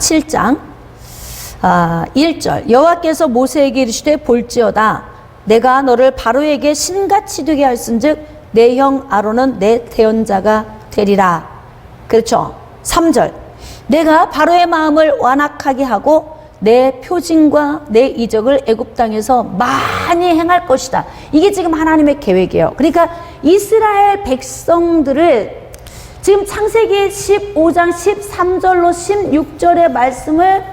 7장 1절 여호와께서 모세에게 이르시되 볼지어다 내가 너를 바로에게 신같이 되게 할진즉 내 형 아론은 내 대언자가 되리라. 그렇죠. 3절 내가 바로의 마음을 완악하게 하고 내 표징과 내 이적을 애굽 땅에서 많이 행할 것이다. 이게 지금 하나님의 계획이에요. 그러니까 이스라엘 백성들을 지금 창세기 15장 13절로 16절의 말씀을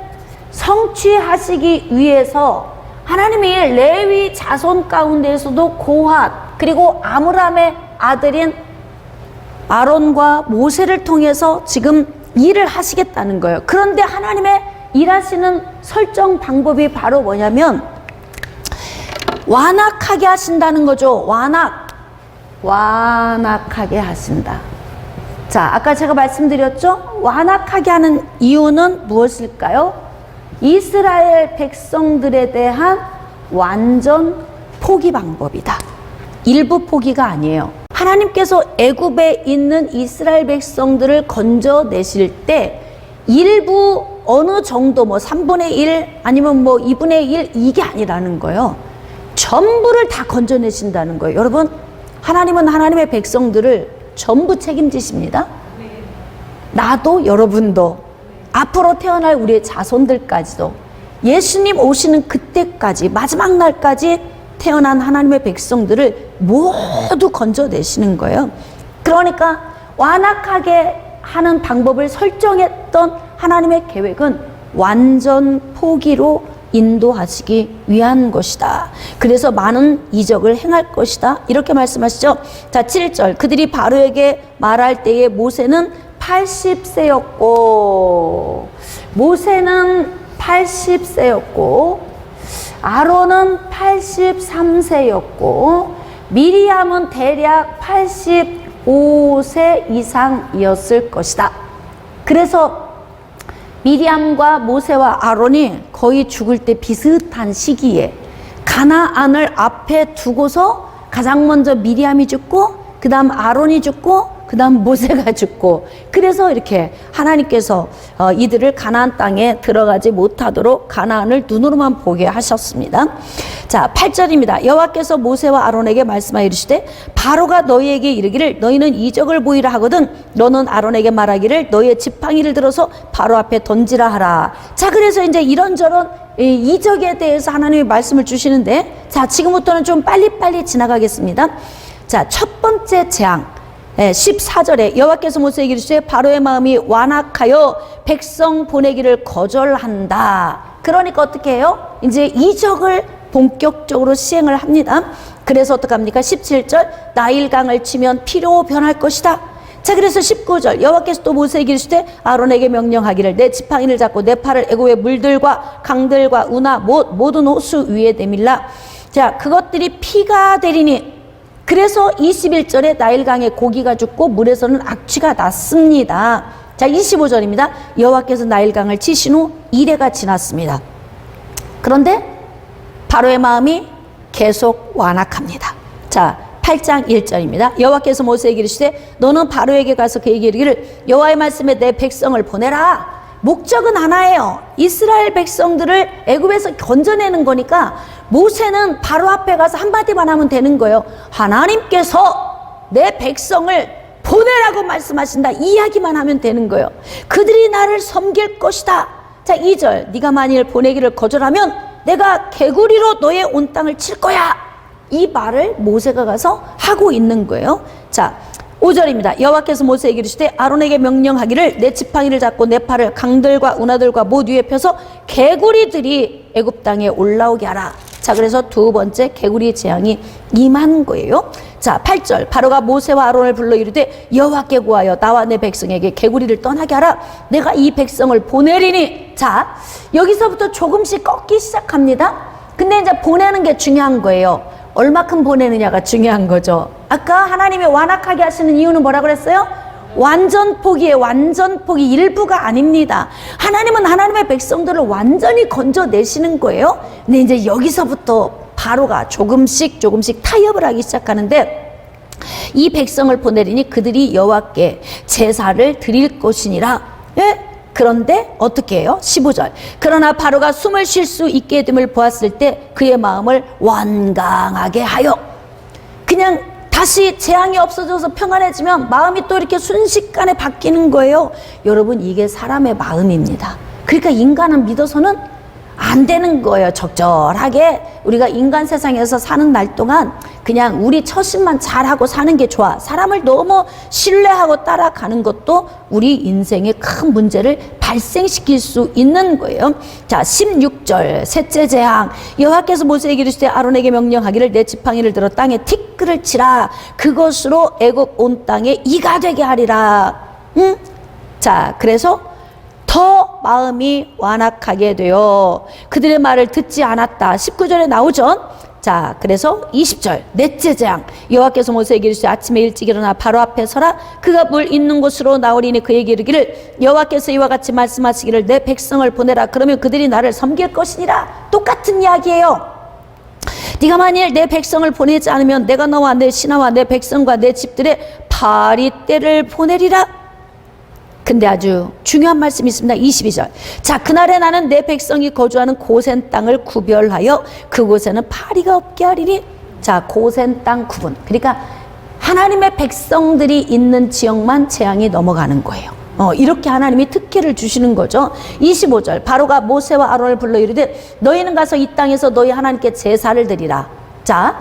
성취하시기 위해서 하나님이 레위 자손 가운데에서도 고핫 그리고 아므람의 아들인 아론과 모세를 통해서 지금 일을 하시겠다는 거예요. 그런데 하나님의 일하시는 설정 방법이 바로 뭐냐면 완악하게 하신다는 거죠. 완악하게 하신다. 자, 아까 제가 말씀드렸죠? 완악하게 하는 이유는 무엇일까요? 이스라엘 백성들에 대한 완전 포기 방법이다. 일부 포기가 아니에요. 하나님께서 애굽에 있는 이스라엘 백성들을 건져내실 때 일부 어느 정도 3분의 1 아니면 2분의 1 이게 아니라는 거예요. 전부를 다 건져내신다는 거예요. 여러분, 하나님은 하나님의 백성들을 전부 책임지십니다. 나도 여러분도 앞으로 태어날 우리의 자손들까지도 예수님 오시는 그때까지 마지막 날까지 태어난 하나님의 백성들을 모두 건져내시는 거예요. 그러니까 완악하게 하는 방법을 설정했던 하나님의 계획은 완전 포기로 인도하시기 위한 것이다. 그래서 많은 이적을 행할 것이다. 이렇게 말씀하시죠. 자, 7절 그들이 바로에게 말할 때에 모세는 80세였고 모세는 80세였고 아론은 83세였고 미리암은 대략 85세 이상이었을 것이다. 그래서 미리암과 모세와 아론이 거의 죽을 때 비슷한 시기에 가나안을 앞에 두고서 가장 먼저 미리암이 죽고 그 다음 아론이 죽고 그 다음 모세가 죽고 그래서 이렇게 하나님께서 이들을 가나안 땅에 들어가지 못하도록 가나안을 눈으로만 보게 하셨습니다. 자, 8절입니다. 여호와께서 모세와 아론에게 말씀하여 이르시되 바로가 너희에게 이르기를 너희는 이적을 보이라 하거든 너는 아론에게 말하기를 너희의 지팡이를 들어서 바로 앞에 던지라 하라. 자, 그래서 이제 이런저런 이적에 대해서 하나님이 말씀을 주시는데 자, 지금부터는 좀 빨리빨리 지나가겠습니다. 자, 첫 번째 재앙 14절에 여호와께서 모세에게 이르시되 바로의 마음이 완악하여 백성 보내기를 거절한다. 그러니까 어떻게 해요? 이제 이적을 본격적으로 시행을 합니다. 그래서 어떡합니까? 17절 나일강을 치면 피로 변할 것이다. 자, 그래서 19절 여호와께서 또 모세에게 이르시되 아론에게 명령하기를 내 지팡이를 잡고 내 팔을 애굽의 물들과 강들과 우나 모든 호수 위에 내밀라. 자, 그것들이 피가 되리니 그래서 21절에 나일강에 고기가 죽고 물에서는 악취가 났습니다. 자, 25절입니다. 여호와께서 나일강을 치신 후 이래가 지났습니다. 그런데 바로의 마음이 계속 완악합니다. 자, 8장 1절입니다. 여호와께서 모세에게 이르시되 너는 바로에게 가서 그에게 이르기를 여호와의 말씀에 내 백성을 보내라. 목적은 하나예요. 이스라엘 백성들을 애굽에서 건져내는 거니까 모세는 바로 앞에 가서 한마디만 하면 되는 거예요. 하나님께서 내 백성을 보내라고 말씀하신다. 이야기만 하면 되는 거예요. 그들이 나를 섬길 것이다. 자, 2절 네가 만일 보내기를 거절하면 내가 개구리로 너의 온 땅을 칠 거야. 이 말을 모세가 가서 하고 있는 거예요. 자, 5절입니다. 여호와께서 모세에게 이르시되 아론에게 명령하기를 내 지팡이를 잡고 내 팔을 강들과 운하들과 못 위에 펴서 개구리들이 애굽 땅에 올라오게 하라. 자, 그래서 두 번째 개구리 재앙이 임한 거예요. 자, 8절 바로가 모세와 아론을 불러 이르되 여호와께 구하여 나와 내 백성에게 개구리를 떠나게 하라. 내가 이 백성을 보내리니. 자, 여기서부터 조금씩 꺾기 시작합니다. 근데 이제 보내는 게 중요한 거예요. 얼마큼 보내느냐가 중요한 거죠. 아까 하나님이 완악하게 하시는 이유는 뭐라고 그랬어요? 완전 포기예요. 완전 포기. 일부가 아닙니다. 하나님은 하나님의 백성들을 완전히 건져내시는 거예요. 근데 이제 여기서부터 바로가 조금씩 타협을 하기 시작하는데 이 백성을 보내리니 그들이 여호와께 제사를 드릴 것이니라. 예? 그런데 어떻게 해요? 15절. 그러나 바로가 숨을 쉴 수 있게 됨을 보았을 때 그의 마음을 완강하게 하여, 그냥 다시 재앙이 없어져서 평안해지면 마음이 또 이렇게 순식간에 바뀌는 거예요. 여러분, 이게 사람의 마음입니다. 그러니까 인간은 믿어서는 안 되는 거예요. 적절하게 우리가 인간 세상에서 사는 날 동안 그냥 우리 처신만 잘하고 사는 게 좋아. 사람을 너무 신뢰하고 따라가는 것도 우리 인생에 큰 문제를 발생시킬 수 있는 거예요. 자, 16절 셋째 재앙. 여호와께서 모세에게 이르시되 아론에게 명령하기를 내 지팡이를 들어 땅에 티끌을 치라. 그것으로 애굽 온 땅에 이가 되게 하리라. 자, 그래서 더 마음이 완악하게 되어 그들의 말을 듣지 않았다. 19절에 나오죠. 자, 그래서 20절 넷째 재앙. 여호와께서 모세에게 이르시되 아침에 일찍 일어나 바로 앞에 서라. 그가 물 있는 곳으로 나오리니 그에게 이르기를 여호와께서 이와 같이 말씀하시기를 내 백성을 보내라. 그러면 그들이 나를 섬길 것이니라. 똑같은 이야기예요. 네가 만일 내 백성을 보내지 않으면 내가 너와 내 신하와 내 백성과 내 집들의 파리떼를 보내리라. 근데 아주 중요한 말씀이 있습니다. 22절. 자, 그날에 나는 내 백성이 거주하는 고센 땅을 구별하여 그곳에는 파리가 없게 하리니. 자, 고센 땅 구분. 그러니까 하나님의 백성들이 있는 지역만 재앙이 넘어가는 거예요. 이렇게 하나님이 특혜를 주시는 거죠. 25절. 바로가 모세와 아론을 불러 이르되 너희는 가서 이 땅에서 너희 하나님께 제사를 드리라. 자,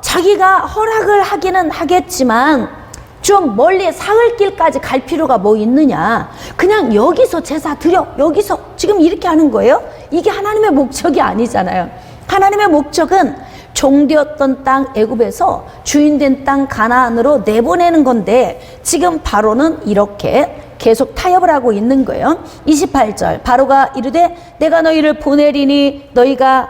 자기가 허락을 하기는 하겠지만 좀 멀리 사흘길까지 갈 필요가 뭐 있느냐. 그냥 여기서 제사 드려. 여기서 지금 이렇게 하는 거예요. 이게 하나님의 목적이 아니잖아요. 하나님의 목적은 종되었던 땅 애굽에서 주인된 땅 가나안으로 내보내는 건데 지금 바로는 이렇게 계속 타협을 하고 있는 거예요. 28절. 바로가 이르되 내가 너희를 보내리니 너희가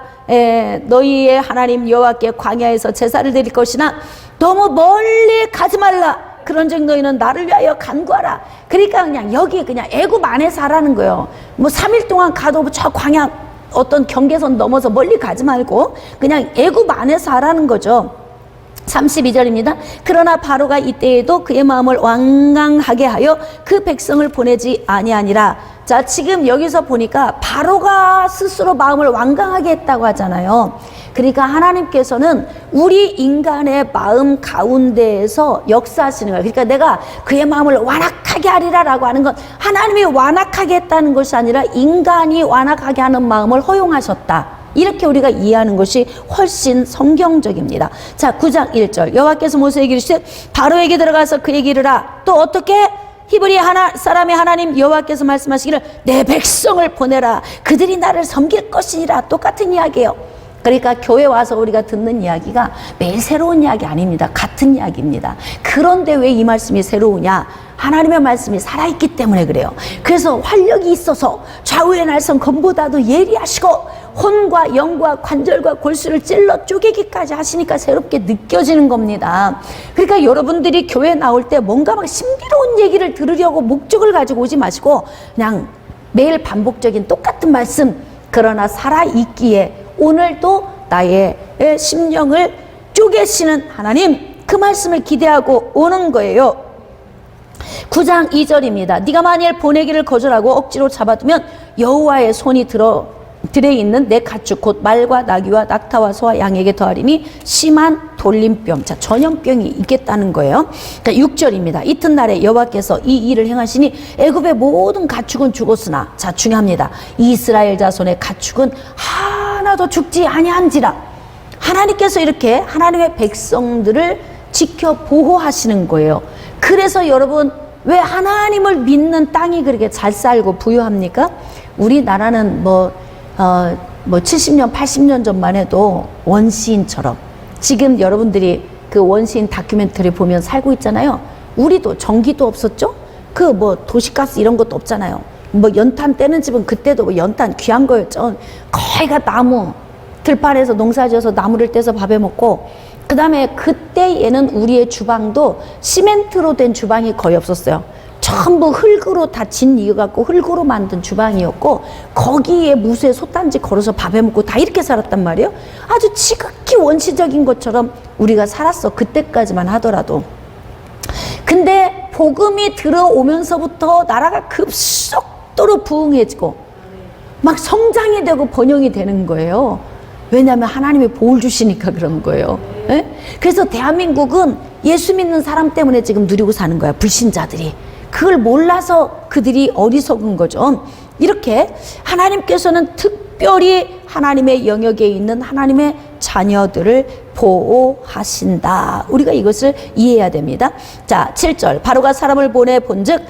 너희의 하나님 여호와께 광야에서 제사를 드릴 것이나 너무 멀리 가지 말라. 그런즉 너희는 나를 위하여 간구하라. 그러니까 그냥 여기 그냥 애굽 안에서 하라는 거예요. 뭐 3일 동안 가도 저 광야 어떤 경계선 넘어서 멀리 가지 말고 그냥 애굽 안에서 하라는 거죠. 32절입니다. 그러나 바로가 이때에도 그의 마음을 완강하게 하여 그 백성을 보내지 아니하니라. 자, 지금 여기서 보니까 바로가 스스로 마음을 완강하게 했다고 하잖아요. 그러니까 하나님께서는 우리 인간의 마음 가운데에서 역사하시는 거예요. 그러니까 내가 그의 마음을 완악하게 하리라라고 하는 건 하나님이 완악하게 했다는 것이 아니라 인간이 완악하게 하는 마음을 허용하셨다. 이렇게 우리가 이해하는 것이 훨씬 성경적입니다. 자, 9장 1절. 여호와께서 모세에게 이르시되 바로에게 들어가서 그에게 이르라. 또 어떻게? 히브리 사람의 하나님 여호와께서 말씀하시기를 내 백성을 보내라. 그들이 나를 섬길 것이니라. 똑같은 이야기예요. 그러니까 교회 와서 우리가 듣는 이야기가 매일 새로운 이야기 아닙니다. 같은 이야기입니다. 그런데 왜 이 말씀이 새로우냐? 하나님의 말씀이 살아있기 때문에 그래요. 그래서 활력이 있어서 좌우의 날선 검보다도 예리하시고 혼과 영과 관절과 골수를 찔러 쪼개기까지 하시니까 새롭게 느껴지는 겁니다. 그러니까 여러분들이 교회 나올 때 뭔가 막 신비로운 얘기를 들으려고 목적을 가지고 오지 마시고 그냥 매일 반복적인 똑같은 말씀, 그러나 살아있기에 오늘도 나의 심령을 쪼개시는 하나님, 그 말씀을 기대하고 오는 거예요. 9장 2절입니다. 네가 만일 보내기를 거절하고 억지로 잡아두면 여호와의 손이 들에 있는 내 가축 곧 말과 나귀와 낙타와 소와 양에게 더하리니 심한 돌림병, 자, 전염병이 있겠다는 거예요. 그러니까 6절입니다. 이튿날에 여호와께서 이 일을 행하시니 애굽의 모든 가축은 죽었으나, 자, 중요합니다. 이스라엘 자손의 가축은 하나도 죽지 아니한지라. 하나님께서 이렇게 하나님의 백성들을 지켜 보호하시는 거예요. 그래서 여러분, 왜 하나님을 믿는 땅이 그렇게 잘 살고 부유합니까? 우리나라는 70년, 80년 전만 해도 원시인처럼, 지금 여러분들이 그 원시인 다큐멘터리 보면 살고 있잖아요. 우리도 전기도 없었죠? 도시가스 이런 것도 없잖아요. 연탄 떼는 집은 그때도 연탄 귀한 거였죠. 거기가 나무, 들판에서 농사지어서 나무를 떼서 밥해 먹고, 그 다음에 그때에는 우리의 주방도 시멘트로 된 주방이 거의 없었어요. 전부 흙으로 다 진 이어갖고 흙으로 만든 주방이었고, 거기에 무쇠 솥단지 걸어서 밥해 먹고 다 이렇게 살았단 말이에요. 아주 지극히 원시적인 것처럼 우리가 살았어. 그때까지만 하더라도. 근데 복음이 들어오면서부터 나라가 급속도로 부흥해지고 막 성장이 되고 번영이 되는 거예요. 왜냐하면 하나님이 복을 주시니까 그런 거예요. 예? 그래서 대한민국은 예수 믿는 사람 때문에 지금 누리고 사는 거야. 불신자들이. 그걸 몰라서 그들이 어리석은 거죠. 이렇게 하나님께서는 특별히 하나님의 영역에 있는 하나님의 자녀들을 보호하신다. 우리가 이것을 이해해야 됩니다. 자, 7절. 바로가 사람을 보내 본즉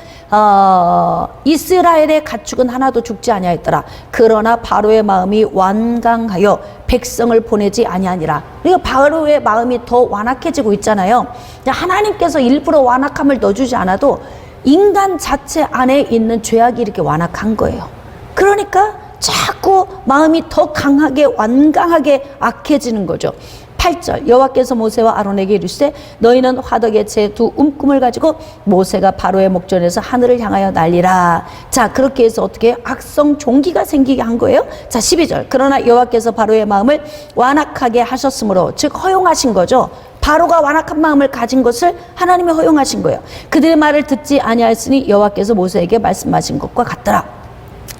이스라엘의 가축은 하나도 죽지 아니하였더라. 그러나 바로의 마음이 완강하여 백성을 보내지 아니하니라. 그러니까 바로의 마음이 더 완악해지고 있잖아요. 하나님께서 일부러 완악함을 넣어주지 않아도 인간 자체 안에 있는 죄악이 이렇게 완악한 거예요. 그러니까 자꾸 마음이 더 강하게 완강하게 악해지는 거죠. 8절. 여호와께서 모세와 아론에게 이르시되 너희는 화덕에 제 두 움금을 가지고 모세가 바로의 목전에서 하늘을 향하여 날리라. 자, 그렇게 해서 어떻게 악성 종기가 생기게 한 거예요. 자, 12절. 그러나 여호와께서 바로의 마음을 완악하게 하셨으므로, 즉 허용하신 거죠. 바로가 완악한 마음을 가진 것을 하나님이 허용하신 거예요. 그들의 말을 듣지 아니하였으니 여호와께서 모세에게 말씀하신 것과 같더라.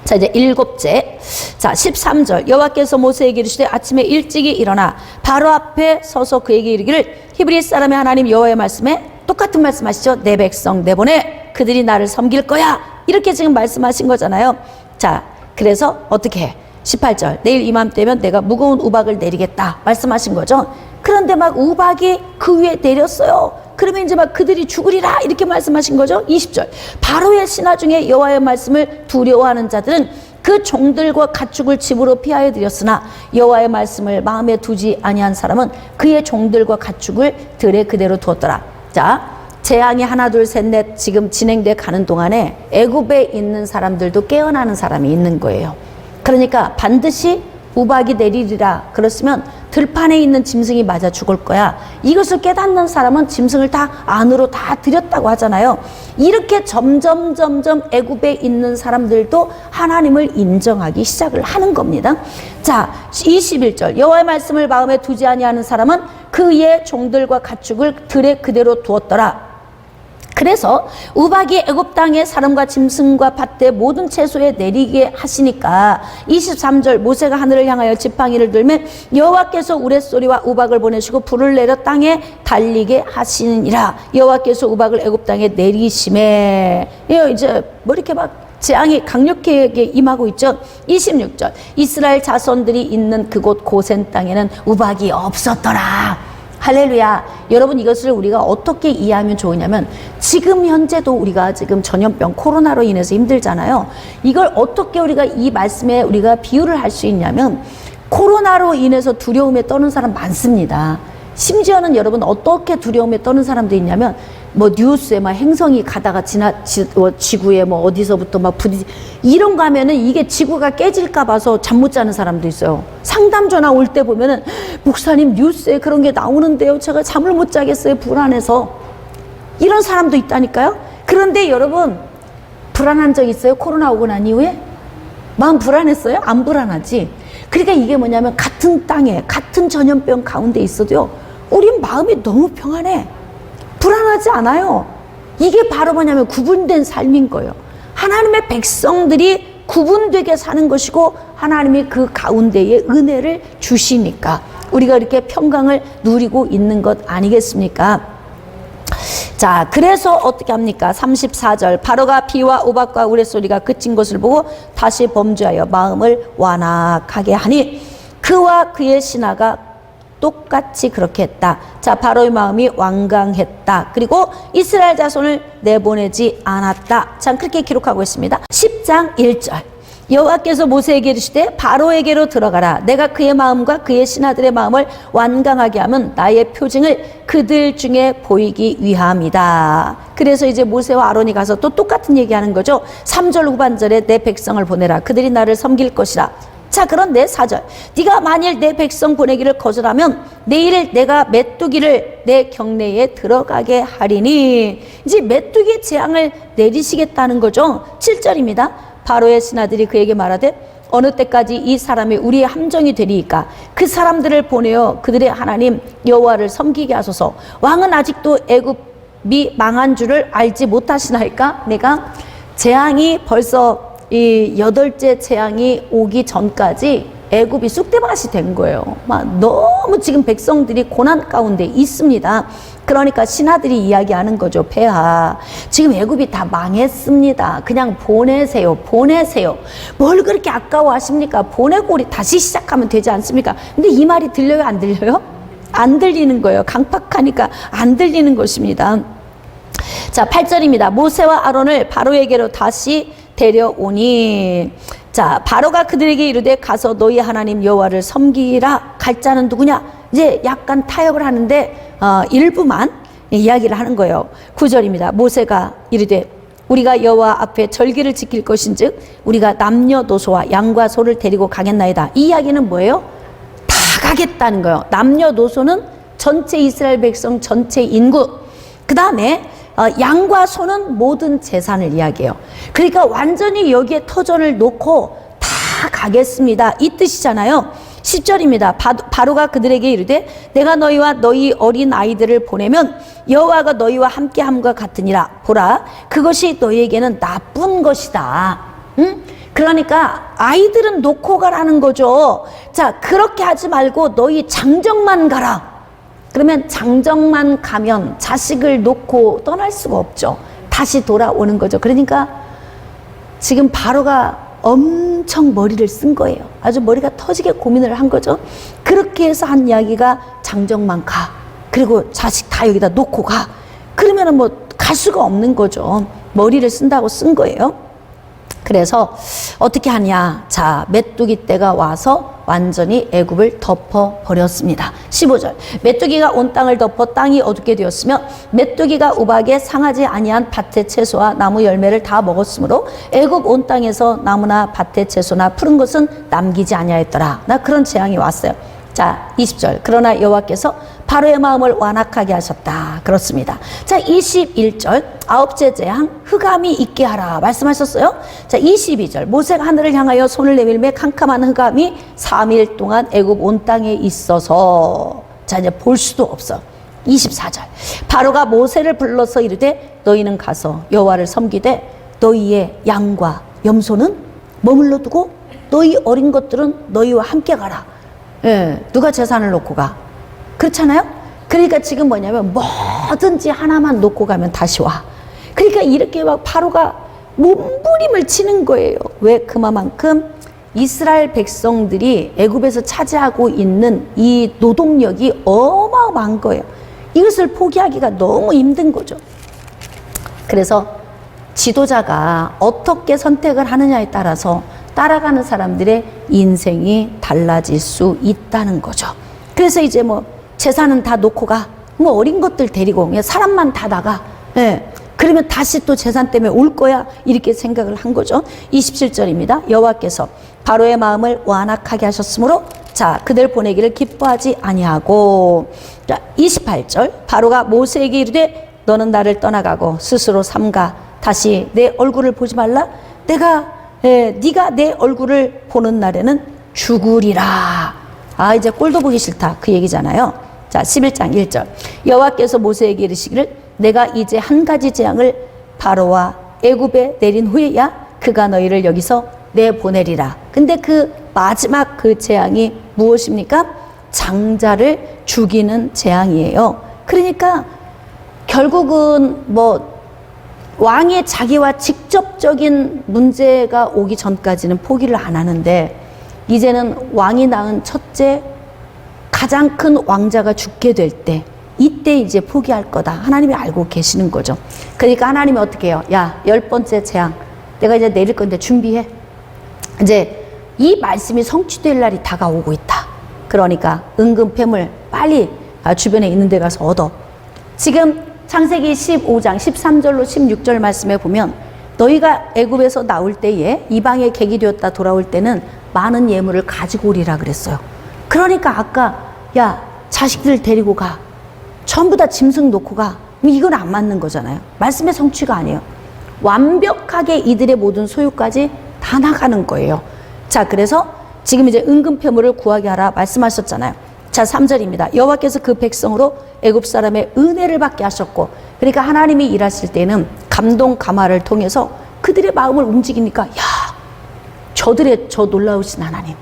자, 이제 7째. 자, 13절. 여호와께서 모세에게 이르시되 아침에 일찍이 일어나 바로 앞에 서서 그에게 이르기를 히브리 사람의 하나님 여호와의 말씀에, 똑같은 말씀하시죠. 내 백성 내보내 그들이 나를 섬길 거야. 이렇게 지금 말씀하신 거잖아요. 자, 그래서 어떻게 해? 18절. 내일 이맘때면 내가 무거운 우박을 내리겠다 말씀하신 거죠. 그런데 막 우박이 그 위에 내렸어요. 그러면 이제 막 그들이 죽으리라 이렇게 말씀하신 거죠. 20절. 바로의 신하 중에 여호와의 말씀을 두려워하는 자들은 그 종들과 가축을 집으로 피하여 들였으나 여호와의 말씀을 마음에 두지 아니한 사람은 그의 종들과 가축을 들에 그대로 두었더라. 자, 재앙이 하나 둘 셋 넷 지금 진행돼 가는 동안에 애굽에 있는 사람들도 깨어나는 사람이 있는 거예요. 그러니까 반드시 우박이 내리리라. 그렇으면 들판에 있는 짐승이 맞아 죽을 거야. 이것을 깨닫는 사람은 짐승을 다 안으로 다 들였다고 하잖아요. 이렇게 점점 애굽에 있는 사람들도 하나님을 인정하기 시작을 하는 겁니다. 자, 21절. 여호와의 말씀을 마음에 두지 아니하는 사람은 그의 종들과 가축을 들에 그대로 두었더라. 그래서 우박이 애굽 땅의 사람과 짐승과 밭의 모든 채소에 내리게 하시니까 23절. 모세가 하늘을 향하여 지팡이를 들매 여호와께서 우레소리와 우박을 보내시고 불을 내려 땅에 달리게 하시니라. 여호와께서 우박을 애굽 땅에 내리심에, 이제 뭐 이렇게 막 재앙이 강력하게 임하고 있죠. 26절. 이스라엘 자손들이 있는 그곳 고센 땅에는 우박이 없었더라. 할렐루야. 여러분, 이것을 우리가 어떻게 이해하면 좋으냐면, 지금 현재도 우리가 지금 전염병 코로나로 인해서 힘들잖아요. 이걸 어떻게 우리가 이 말씀에 우리가 비유를 할 수 있냐면, 코로나로 인해서 두려움에 떠는 사람 많습니다. 심지어는 여러분 어떻게 두려움에 떠는 사람도 있냐면, 뭐 뉴스에 막 행성이 가다가 지구에 뭐 어디서부터 막 이런 거 하면은 이게 지구가 깨질까 봐서 잠 못 자는 사람도 있어요. 상담 전화 올 때 보면은 목사님 뉴스에 그런 게 나오는데요, 제가 잠을 못 자겠어요, 불안해서. 이런 사람도 있다니까요. 그런데 여러분, 불안한 적 있어요? 코로나 오고 난 이후에? 마음 불안했어요? 안 불안하지. 그러니까 이게 뭐냐면, 같은 땅에 같은 전염병 가운데 있어도요, 우린 마음이 너무 평안해. 불안하지 않아요. 이게 바로 뭐냐면 구분된 삶인 거예요. 하나님의 백성들이 구분되게 사는 것이고, 하나님이 그 가운데에 은혜를 주시니까 우리가 이렇게 평강을 누리고 있는 것 아니겠습니까? 자, 그래서 어떻게 합니까? 34절. 바로가 비와 우박과 우레소리가 그친 것을 보고 다시 범죄하여 마음을 완악하게 하니 그와 그의 신하가 똑같이 그렇게 했다. 자, 바로의 마음이 완강했다. 그리고 이스라엘 자손을 내보내지 않았다. 자, 그렇게 기록하고 있습니다. 10장 1절. 여호와께서 모세에게 이르시되 바로에게로 들어가라. 내가 그의 마음과 그의 신하들의 마음을 완강하게 하면 나의 표징을 그들 중에 보이기 위함이다. 그래서 이제 모세와 아론이 가서 또 똑같은 얘기하는 거죠. 3절 후반절에 내 백성을 보내라. 그들이 나를 섬길 것이라. 자, 그런데 4절. 네가 만일 내 백성 보내기를 거절하면 내일 내가 메뚜기를 내 경내에 들어가게 하리니. 이제 메뚜기 재앙을 내리시겠다는 거죠. 7절입니다. 바로의 신하들이 그에게 말하되 어느 때까지 이 사람이 우리의 함정이 되리이까? 그 사람들을 보내어 그들의 하나님 여호와를 섬기게 하소서. 왕은 아직도 애굽 망한 줄을 알지 못하시나이까? 내가 재앙이 벌써 이 8째 재앙이 오기 전까지 애굽이 쑥대밭이 된 거예요. 막 너무 지금 백성들이 고난 가운데 있습니다. 그러니까 신하들이 이야기하는 거죠. 폐하, 지금 애굽이 다 망했습니다. 그냥 보내세요. 보내세요. 뭘 그렇게 아까워하십니까? 보내고 우리 다시 시작하면 되지 않습니까? 근데 이 말이 들려요? 안 들려요? 안 들리는 거예요. 강팍하니까 안 들리는 것입니다. 자, 8절입니다. 모세와 아론을 바로에게로 다시 데려오니, 자, 바로가 그들에게 이르되 가서 너희 하나님 여호와를 섬기라. 갈 자는 누구냐? 이제 약간 타협을 하는데 일부만 이야기를 하는 거예요. 9절입니다. 모세가 이르되 우리가 여호와 앞에 절기를 지킬 것인즉 우리가 남녀노소와 양과 소를 데리고 가겠나이다. 이 이야기는 뭐예요? 다 가겠다는 거예요. 남녀노소는 전체 이스라엘 백성 전체 인구, 그 다음에 양과 소는 모든 재산을 이야기해요. 그러니까 완전히 여기에 터전을 놓고 다 가겠습니다, 이 뜻이잖아요. 10절입니다. 바로가 그들에게 이르되 내가 너희와 너희 어린 아이들을 보내면 여호와가 너희와 함께함과 같으니라. 보라, 그것이 너희에게는 나쁜 것이다. 응? 그러니까 아이들은 놓고 가라는 거죠. 자, 그렇게 하지 말고 너희 장정만 가라. 그러면 장정만 가면 자식을 놓고 떠날 수가 없죠. 다시 돌아오는 거죠. 그러니까 지금 바로가 엄청 머리를 쓴 거예요. 아주 머리가 터지게 고민을 한 거죠. 그렇게 해서 한 이야기가 장정만 가. 그리고 자식 다 여기다 놓고 가. 그러면은 뭐 갈 수가 없는 거죠. 머리를 쓴다고 쓴 거예요. 그래서 어떻게 하냐? 자, 메뚜기 떼가 와서 완전히 애굽을 덮어버렸습니다. 15절. 메뚜기가 온 땅을 덮어 땅이 어둡게 되었으며 메뚜기가 우박에 상하지 아니한 밭의 채소와 나무 열매를 다 먹었으므로 애굽 온 땅에서 나무나 밭의 채소나 푸른 것은 남기지 아니하였더라. 나 그런 재앙이 왔어요. 자, 20절. 그러나 여호와께서 바로의 마음을 완악하게 하셨다. 그렇습니다. 자, 21절. 아홉째 재앙, 흑암이 있게 하라 말씀하셨어요. 자, 22절. 모세가 하늘을 향하여 손을 내밀매 캄캄한 흑암이 3일 동안 애굽 온 땅에 있어서, 자, 이제 볼 수도 없어. 24절. 바로가 모세를 불러서 이르되 너희는 가서 여호와를 섬기되 너희의 양과 염소는 머물러 두고 너희 어린 것들은 너희와 함께 가라. 예, 누가 재산을 놓고 가? 그렇잖아요? 그러니까 지금 뭐냐면 뭐든지 하나만 놓고 가면 다시 와. 그러니까 이렇게 막 바로가 몸부림을 치는 거예요. 왜? 그만큼 이스라엘 백성들이 애굽에서 차지하고 있는 이 노동력이 어마어마한 거예요. 이것을 포기하기가 너무 힘든 거죠. 그래서 지도자가 어떻게 선택을 하느냐에 따라서 따라가는 사람들의 인생이 달라질 수 있다는 거죠. 그래서 이제 뭐 재산은 다 놓고 가. 뭐 어린 것들 데리고 그냥 사람만 다 나가. 예. 그러면 다시 또 재산 때문에 올 거야. 이렇게 생각을 한 거죠. 27절입니다. 여호와께서 바로의 마음을 완악하게 하셨으므로 자, 그들 보내기를 기뻐하지 아니하고. 자, 28절. 바로가 모세에게 이르되 너는 나를 떠나가고 스스로 삼가 다시 내 얼굴을 보지 말라. 네가 내 얼굴을 보는 날에는 죽으리라. 아, 이제 꼴도 보기 싫다, 그 얘기잖아요. 자, 11장 1절. 여호와께서 모세에게 이르시기를 내가 이제 한 가지 재앙을 바로와 애굽에 내린 후에야 그가 너희를 여기서 내보내리라. 근데 그 마지막 그 재앙이 무엇입니까? 장자를 죽이는 재앙이에요. 그러니까 결국은 뭐 왕의 자기와 직접적인 문제가 오기 전까지는 포기를 안 하는데 이제는 왕이 낳은 첫째 가장 큰 왕자가 죽게 될 때 이때 이제 포기할 거다. 하나님이 알고 계시는 거죠. 그러니까 하나님이 어떻게 해요? 야, 10번째 재앙 내가 이제 내릴 건데 준비해. 이제 이 말씀이 성취될 날이 다가오고 있다. 그러니까 은근패물 빨리 주변에 있는 데 가서 얻어. 지금 창세기 15장 13절로 16절 말씀에 보면 너희가 애굽에서 나올 때에 이방의 객이 되었다 돌아올 때는 많은 예물을 가지고 오리라 그랬어요. 그러니까 아까 야, 자식들 데리고 가. 전부 다 짐승 놓고 가. 이건 안 맞는 거잖아요. 말씀의 성취가 아니에요. 완벽하게 이들의 모든 소유까지 다 나가는 거예요. 자, 그래서 지금 이제 은근패물을 구하게 하라 말씀하셨잖아요. 자, 3절입니다. 여호와께서 그 백성으로 애굽 사람의 은혜를 받게 하셨고 그러니까 하나님이 일하실 때는 감동 감화를 통해서 그들의 마음을 움직이니까 야, 저들의 저 놀라우신 하나님,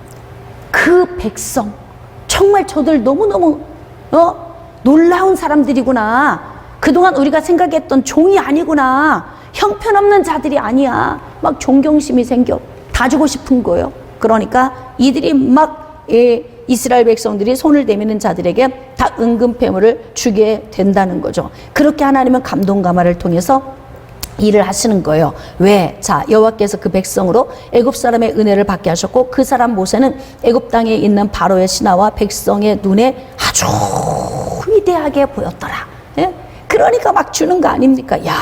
그 백성 정말 저들 너무너무 놀라운 사람들이구나. 그동안 우리가 생각했던 종이 아니구나. 형편없는 자들이 아니야. 막 존경심이 생겨. 다 주고 싶은 거예요. 그러니까 이들이 막 이스라엘 백성들이 손을 대미는 자들에게 다 은금패물을 주게 된다는 거죠. 그렇게 하나님은 감동 감화를 통해서 일을 하시는 거예요. 왜? 자, 여호와께서 그 백성으로 애굽 사람의 은혜를 받게 하셨고, 그 사람 모세는 애굽 땅에 있는 바로의 신하와 백성의 눈에 아주 위대하게 보였더라. 예? 그러니까 막 주는 거 아닙니까? 야,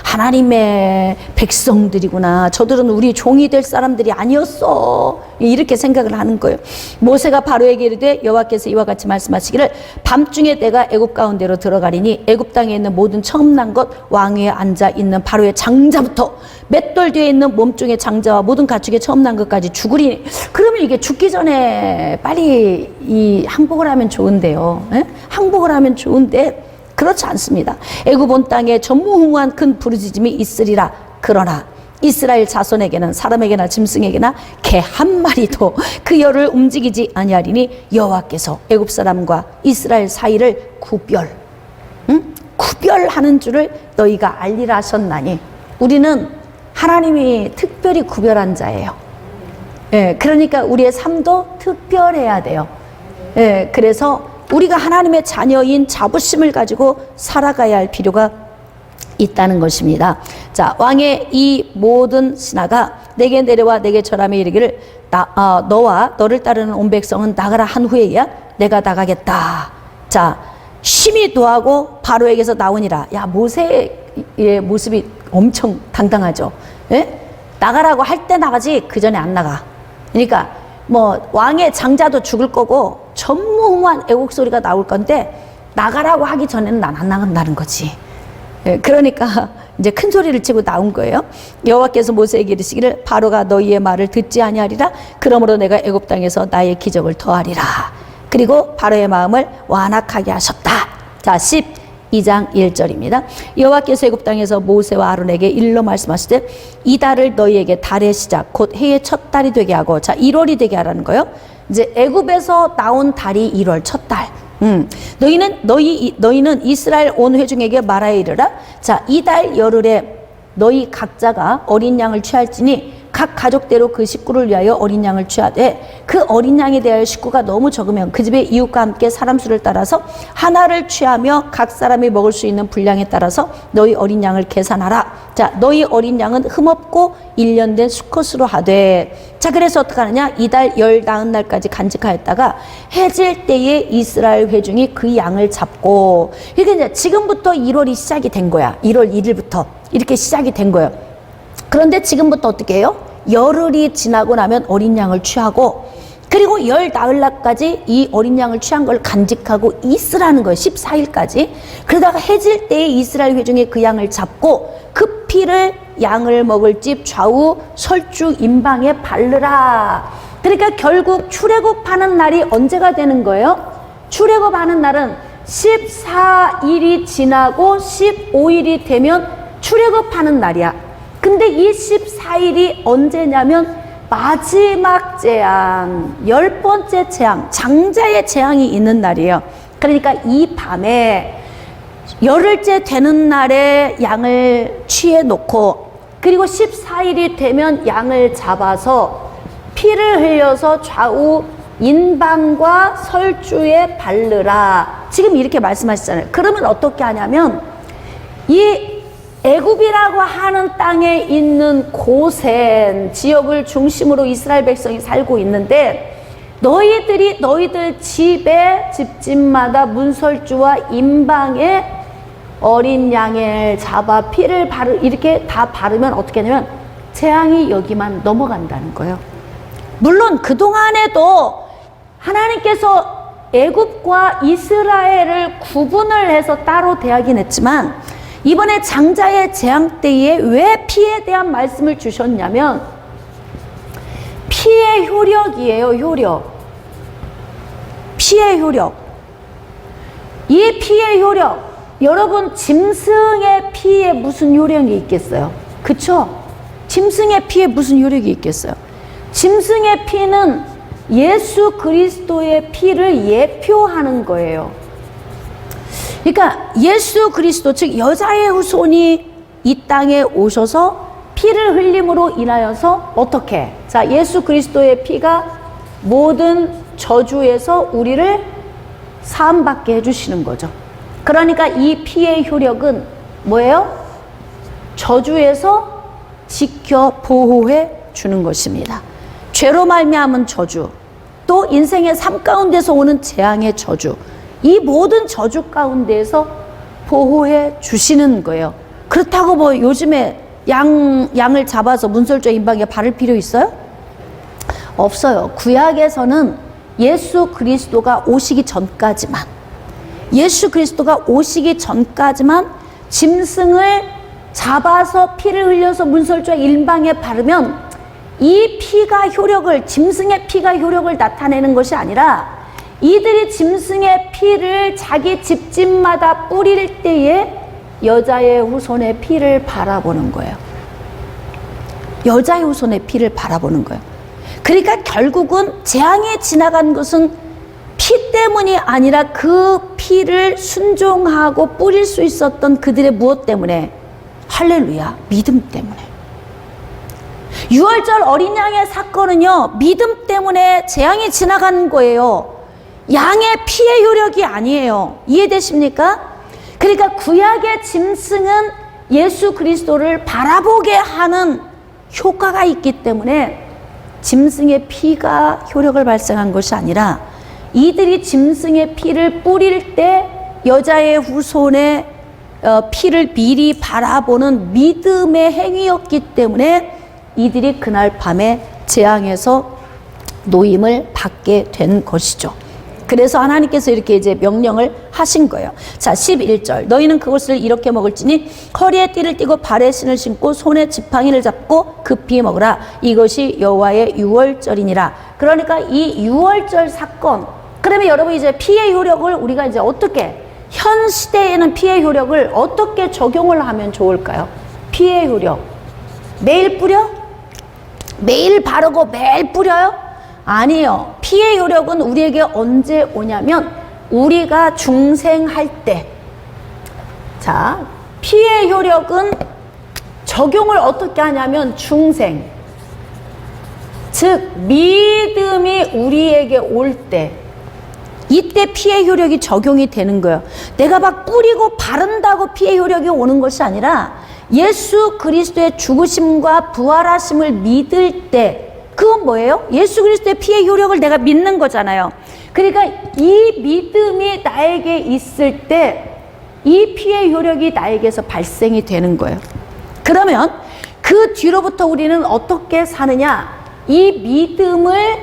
하나님의 백성들이구나. 저들은 우리 종이 될 사람들이 아니었어. 이렇게 생각을 하는 거예요. 모세가 바로에게 이르되 여호와께서 이와 같이 말씀하시기를 밤중에 내가 애굽 가운데로 들어가리니 애굽 땅에 있는 모든 처음 난 것 왕 위에 앉아 있는 바로의 장자부터 맷돌 뒤에 있는 몸종의 장자와 모든 가축의 처음 난 것까지 죽으리니. 그러면 이게 죽기 전에 빨리 이 항복을 하면 좋은데요. 에? 항복을 하면 좋은데 그렇지 않습니다. 애굽 온 땅에 전무후무한 큰 부르짖음이 있으리라. 그러나 이스라엘 자손에게는 사람에게나 짐승에게나 개 한 마리도 그 열을 움직이지 아니하리니 여호와께서 애굽 사람과 이스라엘 사이를 구별하는 줄을 너희가 알리라 하셨나니. 우리는 하나님이 특별히 구별한 자예요. 예, 그러니까 우리의 삶도 특별해야 돼요. 예, 그래서 우리가 하나님의 자녀인 자부심을 가지고 살아가야 할 필요가 있다는 것입니다. 자, 왕의 이 모든 신하가 내게 내려와 내게 절하며 이르기를 너와 너를 따르는 온 백성은 나가라 한 후에야 내가 나가겠다. 자, 심히 노하고 바로에게서 나오니라. 야, 모세의 모습이 엄청 당당하죠. 예? 나가라고 할 때 나가지 그 전에 안 나가. 그러니까 뭐 왕의 장자도 죽을 거고 전무후무한 애곡 소리가 나올 건데 나가라고 하기 전에는 난 안 나간다는 거지. 예, 그러니까 이제 큰 소리를 치고 나온 거예요. 여호와께서 모세에게 이르시기를 바로가 너희의 말을 듣지 아니하리라. 그러므로 내가 애굽 땅에서 나의 기적을 더하리라. 그리고 바로의 마음을 완악하게 하셨다. 자, 12장 1절입니다. 여호와께서 애굽 땅에서 모세와 아론에게 일러 말씀하시되 이 달을 너희에게 달의 시작 곧 해의 첫 달이 되게 하고, 자, 1월이 되게 하라는 거예요. 이제 애굽에서 나온 달이 1월 첫 달. 너희는 이스라엘 온 회중에게 말하여 이르라. 자, 이 달 열흘에 너희 각자가 어린 양을 취할지니 각 가족대로 그 식구를 위하여 어린 양을 취하되 그 어린 양에 대하여 식구가 너무 적으면 그 집의 이웃과 함께 사람 수를 따라서 하나를 취하며 각 사람이 먹을 수 있는 분량에 따라서 너희 어린 양을 계산하라. 자, 너희 어린 양은 흠없고 1년 된 수컷으로 하되. 자, 그래서 어떻게 하느냐? 이달 열 나은 날까지 간직하였다가 해질 때에 이스라엘 회중이 그 양을 잡고. 이게 이제 지금부터 1월이 시작이 된 거야. 1월 1일부터 이렇게 시작이 된 거예요. 그런데 지금부터 어떻게 해요? 열흘이 지나고 나면 어린 양을 취하고, 그리고 열 나흘 날까지 이 어린 양을 취한 걸 간직하고 있으라는 거예요. 14일까지. 그러다가 해질 때에 이스라엘 회중이 그 양을 잡고 그 피를 양을 먹을 집 좌우 설주 임방에 바르라. 그러니까 결국 출애굽하는 날이 언제가 되는 거예요? 출애굽하는 날은 14일이 지나고 15일이 되면 출애굽하는 날이야. 근데 이 14일이 언제냐면 마지막 재앙, 10번째 재앙, 장자의 재앙이 있는 날이에요. 그러니까 이 밤에 열흘째 되는 날에 양을 취해 놓고, 그리고 14일이 되면 양을 잡아서 피를 흘려서 좌우 인방과 설주에 바르라. 지금 이렇게 말씀하시잖아요. 그러면 어떻게 하냐면 이 애굽이라고 하는 땅에 있는 고센 지역을 중심으로 이스라엘 백성이 살고 있는데, 너희들 집집마다 문설주와 임방에 어린 양을 잡아 피를 이렇게 다 바르면 어떻게 하냐면 재앙이 여기만 넘어간다는 거예요. 물론 그동안에도 하나님께서 애굽과 이스라엘을 구분을 해서 따로 대하긴 했지만, 이번에 장자의 재앙 때에 왜 피에 대한 말씀을 주셨냐면 피의 효력이에요. 효력. 피의 효력. 이 피의 효력. 여러분, 짐승의 피에 무슨 요령이 있겠어요? 그쵸? 짐승의 피에 무슨 요령이 있겠어요? 짐승의 피는 예수 그리스도의 피를 예표하는 거예요. 그러니까 예수 그리스도, 즉 여자의 후손이 이 땅에 오셔서 피를 흘림으로 인하여서 어떻게? 자, 예수 그리스도의 피가 모든 저주에서 우리를 사함받게 해주시는 거죠. 그러니까 이 피의 효력은 뭐예요? 저주에서 지켜 보호해 주는 것입니다. 죄로 말미암은 저주, 또 인생의 삶 가운데서 오는 재앙의 저주, 이 모든 저주 가운데에서 보호해 주시는 거예요. 그렇다고 뭐 요즘에 양을 잡아서 문설주 임방에 바를 필요 있어요? 없어요. 구약에서는 예수 그리스도가 오시기 전까지만, 짐승을 잡아서 피를 흘려서 문설주와 일방에 바르면 이 피가 효력을, 짐승의 피가 효력을 나타내는 것이 아니라 이들이 짐승의 피를 자기 집집마다 뿌릴 때에 여자의 후손의 피를 바라보는 거예요. 여자의 후손의 피를 바라보는 거예요. 그러니까 결국은 재앙이 지나간 것은 피 때문이 아니라 그 피를 순종하고 뿌릴 수 있었던 그들의 무엇 때문에? 할렐루야, 믿음 때문에. 유월절 어린 양의 사건은요, 믿음 때문에 재앙이 지나간 거예요. 양의 피의 효력이 아니에요. 이해되십니까? 그러니까 구약의 짐승은 예수 그리스도를 바라보게 하는 효과가 있기 때문에 짐승의 피가 효력을 발생한 것이 아니라 이들이 짐승의 피를 뿌릴 때 여자의 후손의 피를 미리 바라보는 믿음의 행위였기 때문에 이들이 그날 밤에 재앙에서 노임을 받게 된 것이죠. 그래서 하나님께서 이렇게 이제 명령을 하신 거예요. 자, 11절. 너희는 그것을 이렇게 먹을지니 허리에 띠를 띠고 발에 신을 신고 손에 지팡이를 잡고 급히 먹으라. 이것이 여호와의 유월절이니라. 그러니까 이 유월절 사건, 그러면 여러분 이제 피의 효력을 우리가 이제 어떻게, 현 시대에는 피의 효력을 어떻게 적용을 하면 좋을까요? 피의 효력 매일 뿌려? 매일 바르고 매일 뿌려요? 아니에요. 피의 효력은 우리에게 언제 오냐면 우리가 중생할 때. 자, 피의 효력은 적용을 어떻게 하냐면 중생, 즉 믿음이 우리에게 올 때, 이때 피의 효력이 적용이 되는 거예요. 내가 막 뿌리고 바른다고 피의 효력이 오는 것이 아니라 예수 그리스도의 죽으심과 부활하심을 믿을 때, 그건 뭐예요? 예수 그리스도의 피의 효력을 내가 믿는 거잖아요. 그러니까 이 믿음이 나에게 있을 때 이 피의 효력이 나에게서 발생이 되는 거예요. 그러면 그 뒤로부터 우리는 어떻게 사느냐? 이 믿음을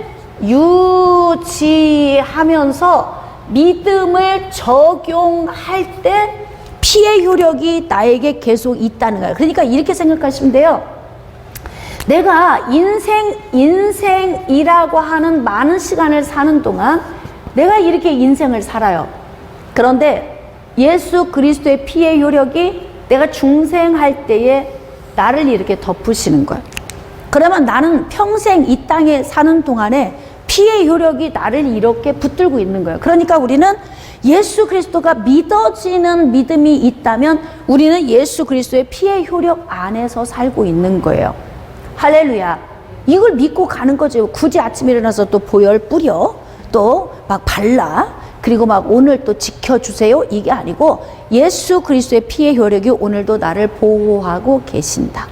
유지하면서 믿음을 적용할 때 피의 효력이 나에게 계속 있다는 거예요. 그러니까 이렇게 생각하시면 돼요. 내가 인생이라고 하는 많은 시간을 사는 동안 내가 이렇게 인생을 살아요. 그런데 예수 그리스도의 피의 효력이 내가 중생할 때에 나를 이렇게 덮으시는 거예요. 그러면 나는 평생 이 땅에 사는 동안에 피의 효력이 나를 이렇게 붙들고 있는 거예요. 그러니까 우리는 예수 그리스도가 믿어지는 믿음이 있다면 우리는 예수 그리스도의 피의 효력 안에서 살고 있는 거예요. 할렐루야. 이걸 믿고 가는 거죠. 굳이 아침에 일어나서 또 보혈 뿌려, 또 막 발라, 그리고 막 오늘 또 지켜주세요, 이게 아니고 예수 그리스도의 피의 효력이 오늘도 나를 보호하고 계신다.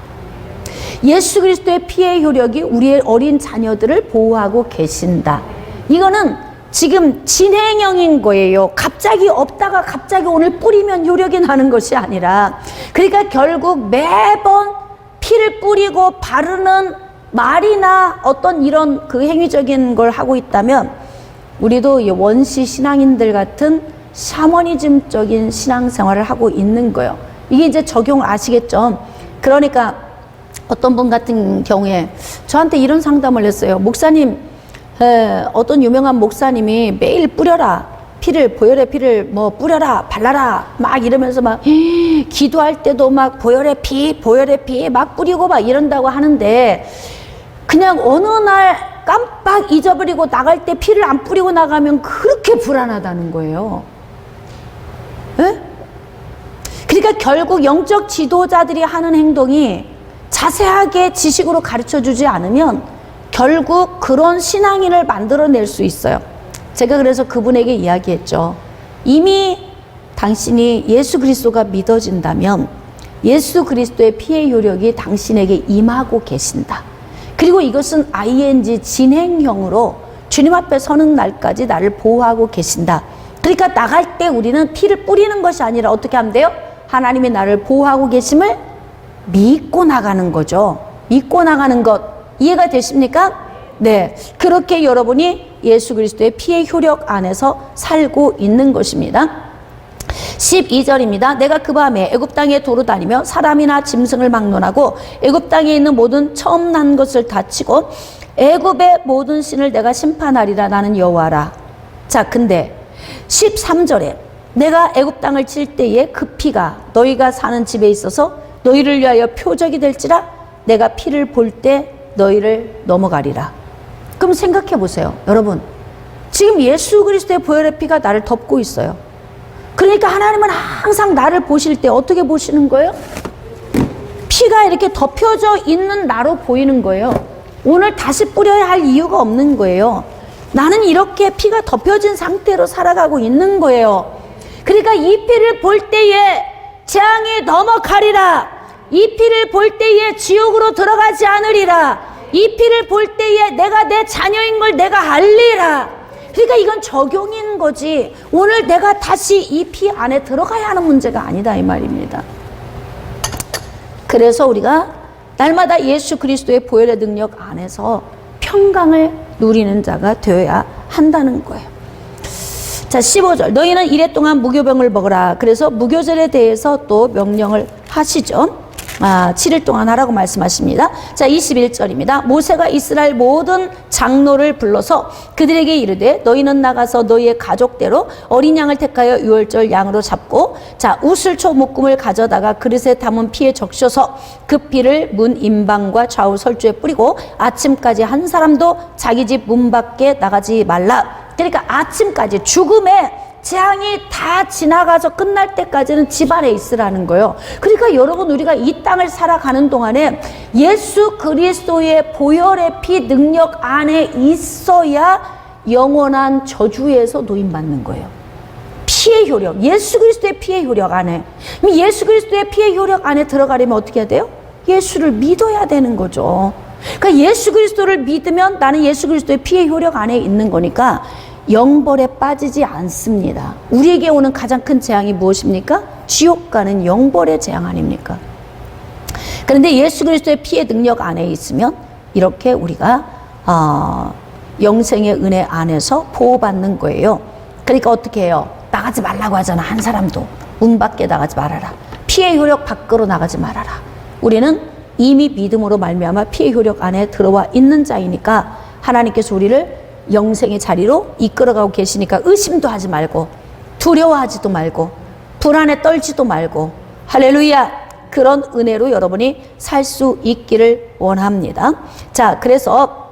예수 그리스도의 피의 효력이 우리의 어린 자녀들을 보호하고 계신다. 이거는 지금 진행형인 거예요. 갑자기 없다가 갑자기 오늘 뿌리면 효력이 나는 것이 아니라, 그러니까 결국 매번 피를 뿌리고 바르는 말이나 어떤 이런 그 행위적인 걸 하고 있다면 우리도 원시 신앙인들 같은 샤머니즘적인 신앙생활을 하고 있는 거예요. 이게 이제 적용 아시겠죠? 그러니까 어떤 분 같은 경우에 저한테 이런 상담을 했어요. 목사님, 어떤 유명한 목사님이 매일 뿌려라. 피를, 보혈의 피를 뭐 뿌려라, 발라라, 막 이러면서 막 기도할 때도 막 보혈의 피 막 뿌리고 막 이런다고 하는데, 그냥 어느 날 깜빡 잊어버리고 나갈 때 피를 안 뿌리고 나가면 그렇게 불안하다는 거예요. 에? 그러니까 결국 영적 지도자들이 하는 행동이 자세하게 지식으로 가르쳐 주지 않으면 결국 그런 신앙인을 만들어낼 수 있어요. 제가 그래서 그분에게 이야기했죠. 이미 당신이 예수 그리스도가 믿어진다면 예수 그리스도의 피의 효력이 당신에게 임하고 계신다. 그리고 이것은 ing 진행형으로 주님 앞에 서는 날까지 나를 보호하고 계신다. 그러니까 나갈 때 우리는 피를 뿌리는 것이 아니라 어떻게 하면 돼요? 하나님이 나를 보호하고 계심을 믿고 나가는 거죠. 믿고 나가는 것 이해가 되십니까? 네, 그렇게 여러분이 예수 그리스도의 피의 효력 안에서 살고 있는 것입니다. 12절입니다. 내가 그 밤에 애굽 땅에 도로 다니며 사람이나 짐승을 막론하고 애굽 땅에 있는 모든 처음 난 것을 다 치고 애굽의 모든 신을 내가 심판하리라. 나는 여호와라. 자, 근데 13절에 내가 애굽 땅을 칠 때에 그 피가 너희가 사는 집에 있어서 너희를 위하여 표적이 될지라. 내가 피를 볼 때 너희를 넘어가리라. 그럼 생각해 보세요. 여러분, 지금 예수 그리스도의 보혈의 피가 나를 덮고 있어요. 그러니까 하나님은 항상 나를 보실 때 어떻게 보시는 거예요? 피가 이렇게 덮여져 있는 나로 보이는 거예요. 오늘 다시 뿌려야 할 이유가 없는 거예요. 나는 이렇게 피가 덮여진 상태로 살아가고 있는 거예요. 그러니까 이 피를 볼 때에 재앙이 넘어가리라. 이 피를 볼 때에 지옥으로 들어가지 않으리라. 이 피를 볼 때에 내가 내 자녀인 걸 내가 알리라. 그러니까 이건 적용인 거지, 오늘 내가 다시 이 피 안에 들어가야 하는 문제가 아니다 이 말입니다. 그래서 우리가 날마다 예수 그리스도의 보혈의 능력 안에서 평강을 누리는 자가 되어야 한다는 거예요. 자, 15절 너희는 이래 동안 무교병을 먹으라. 그래서 무교절에 대해서 또 명령을 하시죠. 7일 동안 하라고 말씀하십니다. 자, 21절입니다. 모세가 이스라엘 모든 장로를 불러서 그들에게 이르되 너희는 나가서 너희의 가족대로 어린 양을 택하여 유월절 양으로 잡고, 자, 우슬초 묶음을 가져다가 그릇에 담은 피에 적셔서 그 피를 문 임방과 좌우 설주에 뿌리고 아침까지 한 사람도 자기 집 문 밖에 나가지 말라. 그러니까 아침까지, 죽음의 재앙이 다 지나가서 끝날 때까지는 집 안에 있으라는 거예요. 그러니까 여러분, 우리가 이 땅을 살아가는 동안에 예수 그리스도의 보혈의 피 능력 안에 있어야 영원한 저주에서 노임받는 거예요. 피의 효력, 예수 그리스도의 피의 효력 안에. 예수 그리스도의 피의 효력 안에 들어가려면 어떻게 해야 돼요? 예수를 믿어야 되는 거죠. 그러니까 예수 그리스도를 믿으면 나는 예수 그리스도의 피의 효력 안에 있는 거니까 영벌에 빠지지 않습니다. 우리에게 오는 가장 큰 재앙이 무엇입니까? 지옥 가는 영벌의 재앙 아닙니까? 그런데 예수 그리스도의 피의 능력 안에 있으면 이렇게 우리가 영생의 은혜 안에서 보호받는 거예요. 그러니까 어떻게 해요? 나가지 말라고 하잖아. 한 사람도 문 밖에 나가지 말아라. 피의 효력 밖으로 나가지 말아라. 우리는 이미 믿음으로 말미암아 피의 효력 안에 들어와 있는 자이니까 하나님께서 우리를 영생의 자리로 이끌어가고 계시니까 의심도 하지 말고 두려워하지도 말고 불안에 떨지도 말고, 할렐루야, 그런 은혜로 여러분이 살 수 있기를 원합니다. 자, 그래서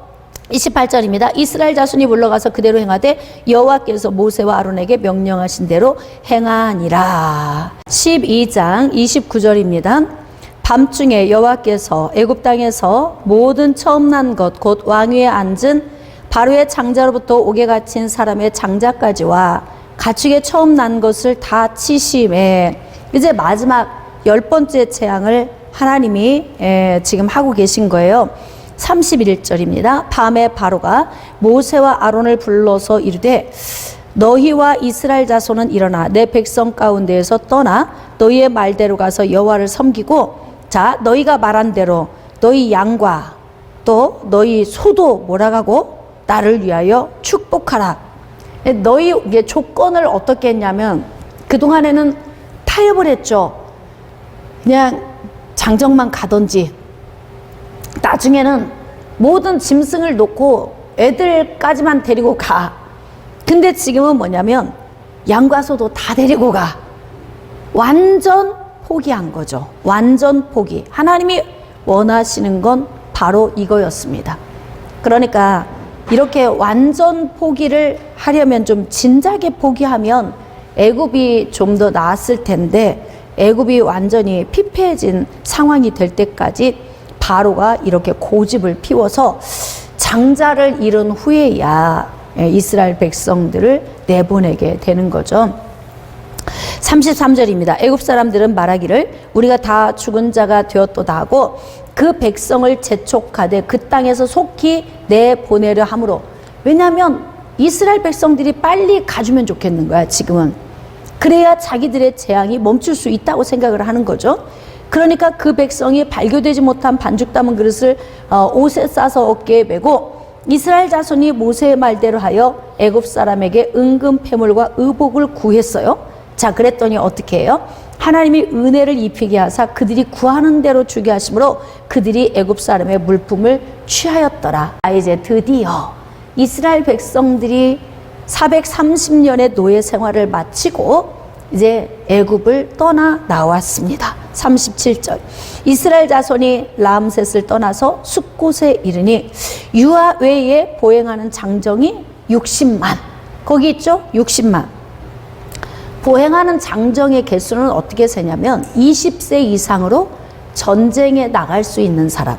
28절입니다. 이스라엘 자손이 물러가서 그대로 행하되 여호와께서 모세와 아론에게 명령하신 대로 행하니라. 12장 29절입니다. 밤중에 여호와께서 애굽 땅에서 모든 처음 난 것 곧 왕위에 앉은 바로의 장자로부터 옥에 갇힌 사람의 장자까지와 가축의 처음 난 것을 다 치심에, 이제 마지막 10번째 재앙을 하나님이 지금 하고 계신 거예요. 31절입니다. 밤에 바로가 모세와 아론을 불러서 이르되 너희와 이스라엘 자손은 일어나 내 백성 가운데에서 떠나 너희의 말대로 가서 여호와를 섬기고, 자, 너희가 말한 대로 너희 양과 또 너희 소도 몰아가고 나를 위하여 축복하라. 너희 조건을 어떻게 했냐면, 그동안에는 타협을 했죠. 그냥 장정만 가던지, 나중에는 모든 짐승을 놓고 애들까지만 데리고 가. 근데 지금은 뭐냐면 양과 소도 다 데리고 가. 완전 포기한 거죠. 완전 포기. 하나님이 원하시는 건 바로 이거였습니다. 그러니까 이렇게 완전 포기를 하려면 좀 진작에 포기하면 애굽이 좀 더 나았을 텐데, 애굽이 완전히 피폐해진 상황이 될 때까지 바로가 이렇게 고집을 피워서 장자를 잃은 후에야 이스라엘 백성들을 내보내게 되는 거죠. 33절입니다. 애굽 사람들은 말하기를 우리가 다 죽은 자가 되었도다 하고 그 백성을 재촉하되 그 땅에서 속히 내보내려 함으로. 왜냐하면 이스라엘 백성들이 빨리 가주면 좋겠는 거야, 지금은. 그래야 자기들의 재앙이 멈출 수 있다고 생각을 하는 거죠. 그러니까 그 백성이 발교되지 못한 반죽 담은 그릇을 옷에 싸서 어깨에 메고 이스라엘 자손이 모세의 말대로 하여 애굽 사람에게 은금 패물과 의복을 구했어요. 자, 그랬더니 어떻게 해요? 하나님이 은혜를 입히게 하사 그들이 구하는 대로 주게 하심으로 그들이 애굽 사람의 물품을 취하였더라. 이제 드디어 이스라엘 백성들이 430년의 노예 생활을 마치고 이제 애굽을 떠나 나왔습니다. 37절. 이스라엘 자손이 람셋을 떠나서 숫곳에 이르니 유아 외에 보행하는 장정이 60만. 거기 있죠? 60만. 보행하는 장정의 개수는 어떻게 세냐면 20세 이상으로 전쟁에 나갈 수 있는 사람.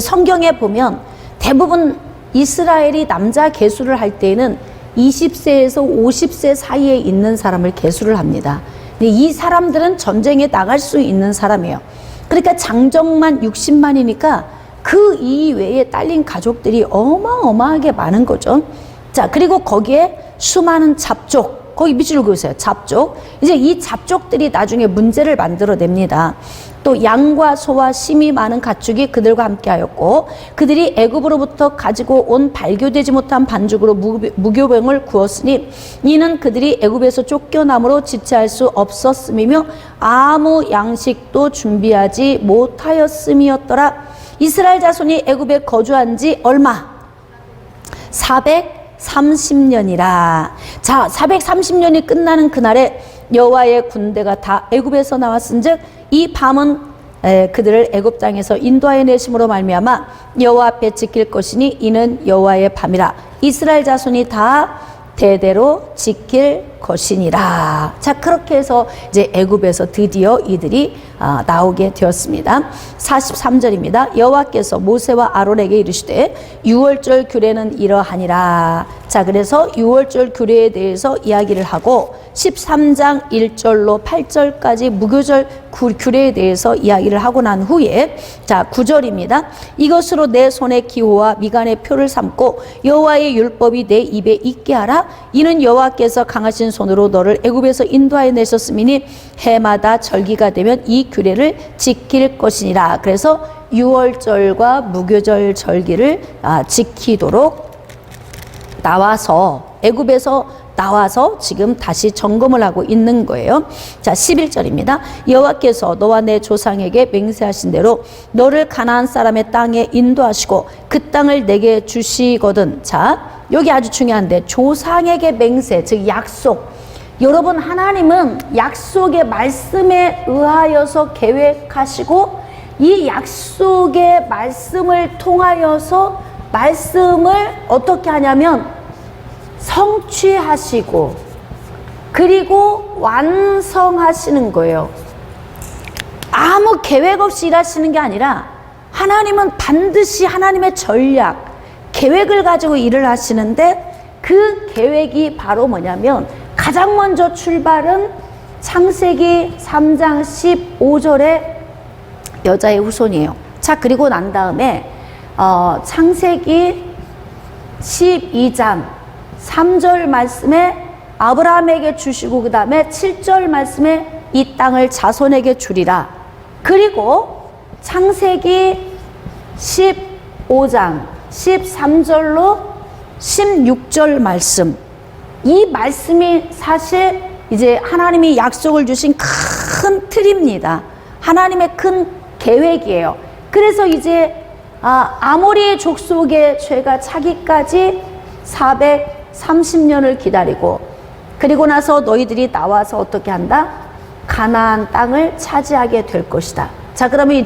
성경에 보면 대부분 이스라엘이 남자 계수를 할 때에는 20세에서 50세 사이에 있는 사람을 계수를 합니다. 근데 이 사람들은 전쟁에 나갈 수 있는 사람이에요. 그러니까 장정만 60만이니까 그 이외에 딸린 가족들이 어마어마하게 많은 거죠. 자, 그리고 거기에 수많은 잡족, 거기 밑줄 그으세요. 잡족. 이제 이 잡족들이 나중에 문제를 만들어냅니다. 또 양과 소와 심이 많은 가축이 그들과 함께 하였고 그들이 애굽으로부터 가지고 온 발교되지 못한 반죽으로 무교병을 구웠으니 이는 그들이 애굽에서 쫓겨남으로 지체할 수 없었음이며 아무 양식도 준비하지 못하였음이었더라. 이스라엘 자손이 애굽에 거주한 지 얼마? 430년이라. 자, 430년이 끝나는 그날에 여호와의 군대가 다 애굽에서 나왔은즉 이 밤은 그들을 애굽 땅에서 인도하여 내심으로 말미암아 여호와 앞에 지킬 것이니 이는 여호와의 밤이라. 이스라엘 자손이 다 대대로 지킬 것이니라. 자, 그렇게 해서 이제 애굽에서 드디어 이들이 나오게 되었습니다. 43절입니다. 여호와께서 모세와 아론에게 이르시되 유월절 규례는 이러하니라. 자, 그래서 유월절 규례에 대해서 이야기를 하고 13장 1절로 8절까지 무교절 규례에 대해서 이야기를 하고 난 후에 자, 9절입니다. 이것으로 내 손의 기호와 미간의 표를 삼고 여호와의 율법이 내 입에 있게 하라. 이는 여호와께서 강하신 손으로 너를 애굽에서 인도하여 내셨음이니 해마다 절기가 되면 이 규례를 지킬 것이니라. 그래서 유월절과 무교절 절기를 지키도록 나와서 애굽에서 나와서 지금 다시 점검을 하고 있는 거예요. 자, 11절입니다. 여호와께서 너와 내 조상에게 맹세하신 대로 너를 가나안 사람의 땅에 인도하시고 그 땅을 내게 주시거든. 자, 여기 아주 중요한데 조상에게 맹세, 즉 약속. 여러분, 하나님은 약속의 말씀에 의하여서 계획하시고 이 약속의 말씀을 통하여서 말씀을 어떻게 하냐면 성취하시고 그리고 완성하시는 거예요. 아무 계획 없이 일하시는 게 아니라 하나님은 반드시 하나님의 전략, 계획을 가지고 일을 하시는데 그 계획이 바로 뭐냐면 가장 먼저 출발은 창세기 3장 15절의 여자의 후손이에요. 자, 그리고 난 다음에 창세기 12장 3절 말씀에 아브라함에게 주시고 그 다음에 7절 말씀에 이 땅을 자손에게 주리라. 그리고 창세기 15장 13절로 16절 말씀, 이 말씀이 사실 이제 하나님이 약속을 주신 큰 틀입니다. 하나님의 큰 계획이에요. 그래서 이제 아모리 족속의 죄가 차기까지 430년을 기다리고 그리고 나서 너희들이 나와서 어떻게 한다? 가나안 땅을 차지하게 될 것이다. 자, 그러면